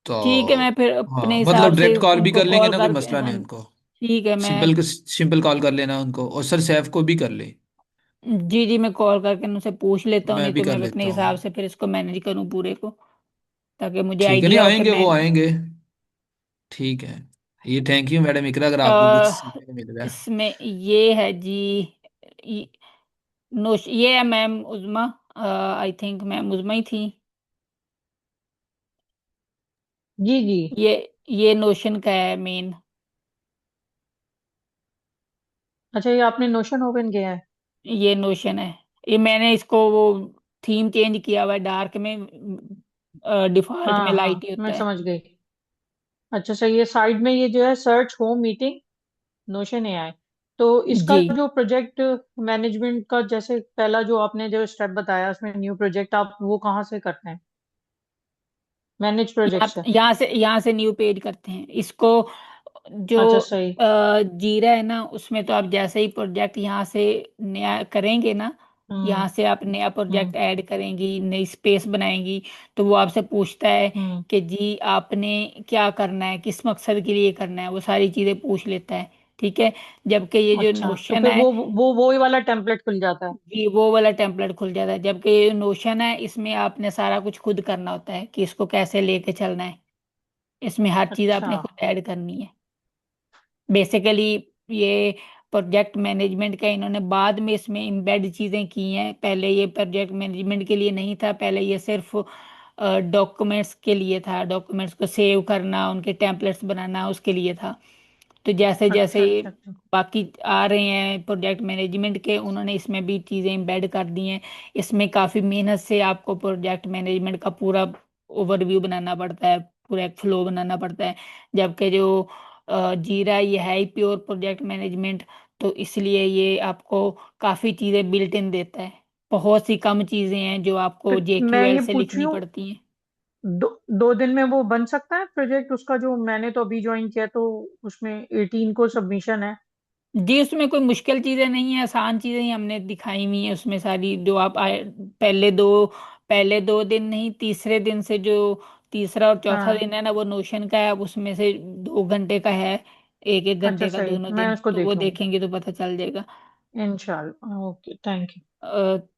ठीक है, तो मैं फिर हाँ अपने हिसाब मतलब से डायरेक्ट कॉल भी उनको कर लेंगे कॉल ना, कोई करके, मसला हाँ। नहीं उनको। ठीक है, मैं। सिंपल कॉल कर लेना उनको, और सर सैफ को भी कर ले। जी जी, मैं कॉल करके उनसे पूछ लेता हूँ, मैं नहीं भी तो कर मैं अपने लेता हिसाब हूँ। से फिर इसको मैनेज करूँ पूरे को, ताकि मुझे ठीक है, नहीं आइडिया हो कि आएंगे मैं। वो आएंगे। ठीक है। ये थैंक यू मैडम इकरा, अगर आपको कुछ अ, सीखने को मिल रहा है। इसमें ये है जी। ये, नोश ये है ma'am Uzma. I think ma'am Uzma ही थी। जी जी। ये नोशन का है मेन। अच्छा, ये आपने नोशन ओपन किया है? ये नोशन है। ये मैंने इसको वो थीम चेंज किया हुआ है, डार्क में। डिफॉल्ट में हाँ लाइट हाँ, ही होता मैं है। समझ गई। अच्छा अच्छा, ये साइड में ये जो है search home meeting notion AI, तो इसका जी। जो प्रोजेक्ट मैनेजमेंट का जैसे पहला जो आपने जो स्टेप बताया उसमें न्यू प्रोजेक्ट, आप वो कहाँ से करते हैं? मैनेज प्रोजेक्ट से? यहाँ से न्यू पेज करते हैं इसको। जो अच्छा सही। जीरा है ना, उसमें तो आप जैसे ही प्रोजेक्ट यहाँ से नया करेंगे ना, हम्म यहाँ से आप नया प्रोजेक्ट हम्म ऐड करेंगी, नई स्पेस बनाएंगी, तो वो आपसे पूछता है हम्म। कि जी आपने क्या करना है, किस मकसद के लिए करना है, वो सारी चीजें पूछ लेता है। ठीक है। जबकि ये जो अच्छा, तो नोशन फिर है, वो ही वाला टेम्पलेट खुल जाता है? जी वो वाला टेम्पलेट खुल जाता है। जबकि ये नोशन है, इसमें आपने सारा कुछ खुद करना होता है कि इसको कैसे लेके चलना है। इसमें हर चीज अच्छा आपने खुद ऐड करनी है। बेसिकली ये प्रोजेक्ट मैनेजमेंट का इन्होंने बाद में इसमें एम्बेड चीजें की हैं। पहले ये प्रोजेक्ट मैनेजमेंट के लिए नहीं था, पहले ये सिर्फ डॉक्यूमेंट्स के लिए था, डॉक्यूमेंट्स को सेव करना, उनके टेम्पलेट्स बनाना, उसके लिए था। तो जैसे जैसे अच्छा अच्छा अच्छा। बाकी आ रहे हैं प्रोजेक्ट मैनेजमेंट के, उन्होंने इसमें भी चीज़ें एम्बेड कर दी हैं। इसमें काफ़ी मेहनत से आपको प्रोजेक्ट मैनेजमेंट का पूरा ओवरव्यू बनाना पड़ता है, पूरा एक फ्लो बनाना पड़ता है। जबकि जो जीरा, ये है ही प्योर प्रोजेक्ट मैनेजमेंट, तो इसलिए ये आपको काफ़ी चीज़ें बिल्ट इन देता है। बहुत सी कम चीज़ें हैं जो तो आपको मैं जेक्यूएल ये से पूछ रही लिखनी हूँ, पड़ती हैं। दो दिन में वो बन सकता है प्रोजेक्ट उसका? जो मैंने तो अभी ज्वाइन किया, तो उसमें 18 को सबमिशन है। जी उसमें कोई मुश्किल चीजें नहीं है, आसान चीजें ही हमने दिखाई हुई हैं उसमें सारी। जो आप आए पहले दो दिन नहीं, तीसरे दिन से जो तीसरा और चौथा हाँ। दिन है ना, वो नोशन का है। अब उसमें से 2 घंटे का है, एक एक अच्छा घंटे का सही, दोनों मैं दिन, उसको तो देख वो लूंगी देखेंगे तो पता चल जाएगा। इंशाल्लाह। Okay, thank you. अच्छा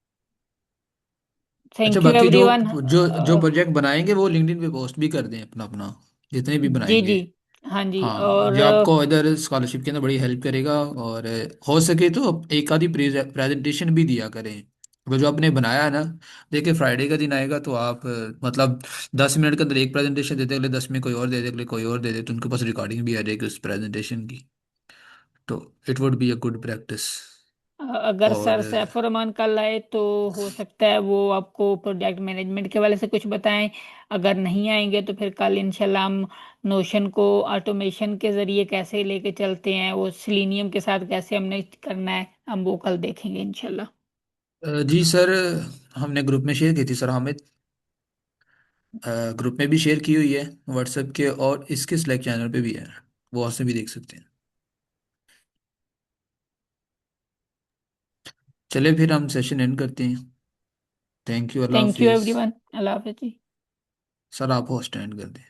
थैंक यू बाकी जो एवरीवन। जो जो प्रोजेक्ट बनाएंगे वो लिंक्डइन पे पोस्ट भी कर दें अपना अपना, जितने भी जी बनाएंगे। जी। हाँ जी। हाँ और ये आपको इधर स्कॉलरशिप के अंदर बड़ी हेल्प करेगा। और हो सके तो एक आधी प्रेजेंटेशन भी दिया करें, वो जो आपने बनाया है ना। देखिए फ्राइडे का दिन आएगा तो आप मतलब 10 मिनट के अंदर एक प्रेजेंटेशन देते, अगले 10 में कोई और दे दे, अगले कोई और दे दे, तो उनके पास रिकॉर्डिंग भी आ जाएगी उस प्रेजेंटेशन की। तो it would be a good practice. अगर और सर सैफुर रहमान कल आए तो हो सकता है वो आपको प्रोजेक्ट मैनेजमेंट के वाले से कुछ बताएं। अगर नहीं आएंगे तो फिर कल इंशाल्लाह हम नोशन को ऑटोमेशन के जरिए कैसे लेके चलते हैं, वो सिलीनियम के साथ कैसे हमने करना है, हम वो कल देखेंगे इंशाल्लाह। जी सर, हमने ग्रुप में शेयर की थी सर हामिद। ग्रुप में भी शेयर की हुई है व्हाट्सएप के, और इसके स्लैक चैनल पे भी है, वो वहाँ से भी देख सकते हैं। चले फिर हम सेशन एंड करते हैं। Thank you, Allah thank you हाफिज़। एवरीवन, अल्लाह हाफिज़ जी। सर आप होस्ट एंड कर दें।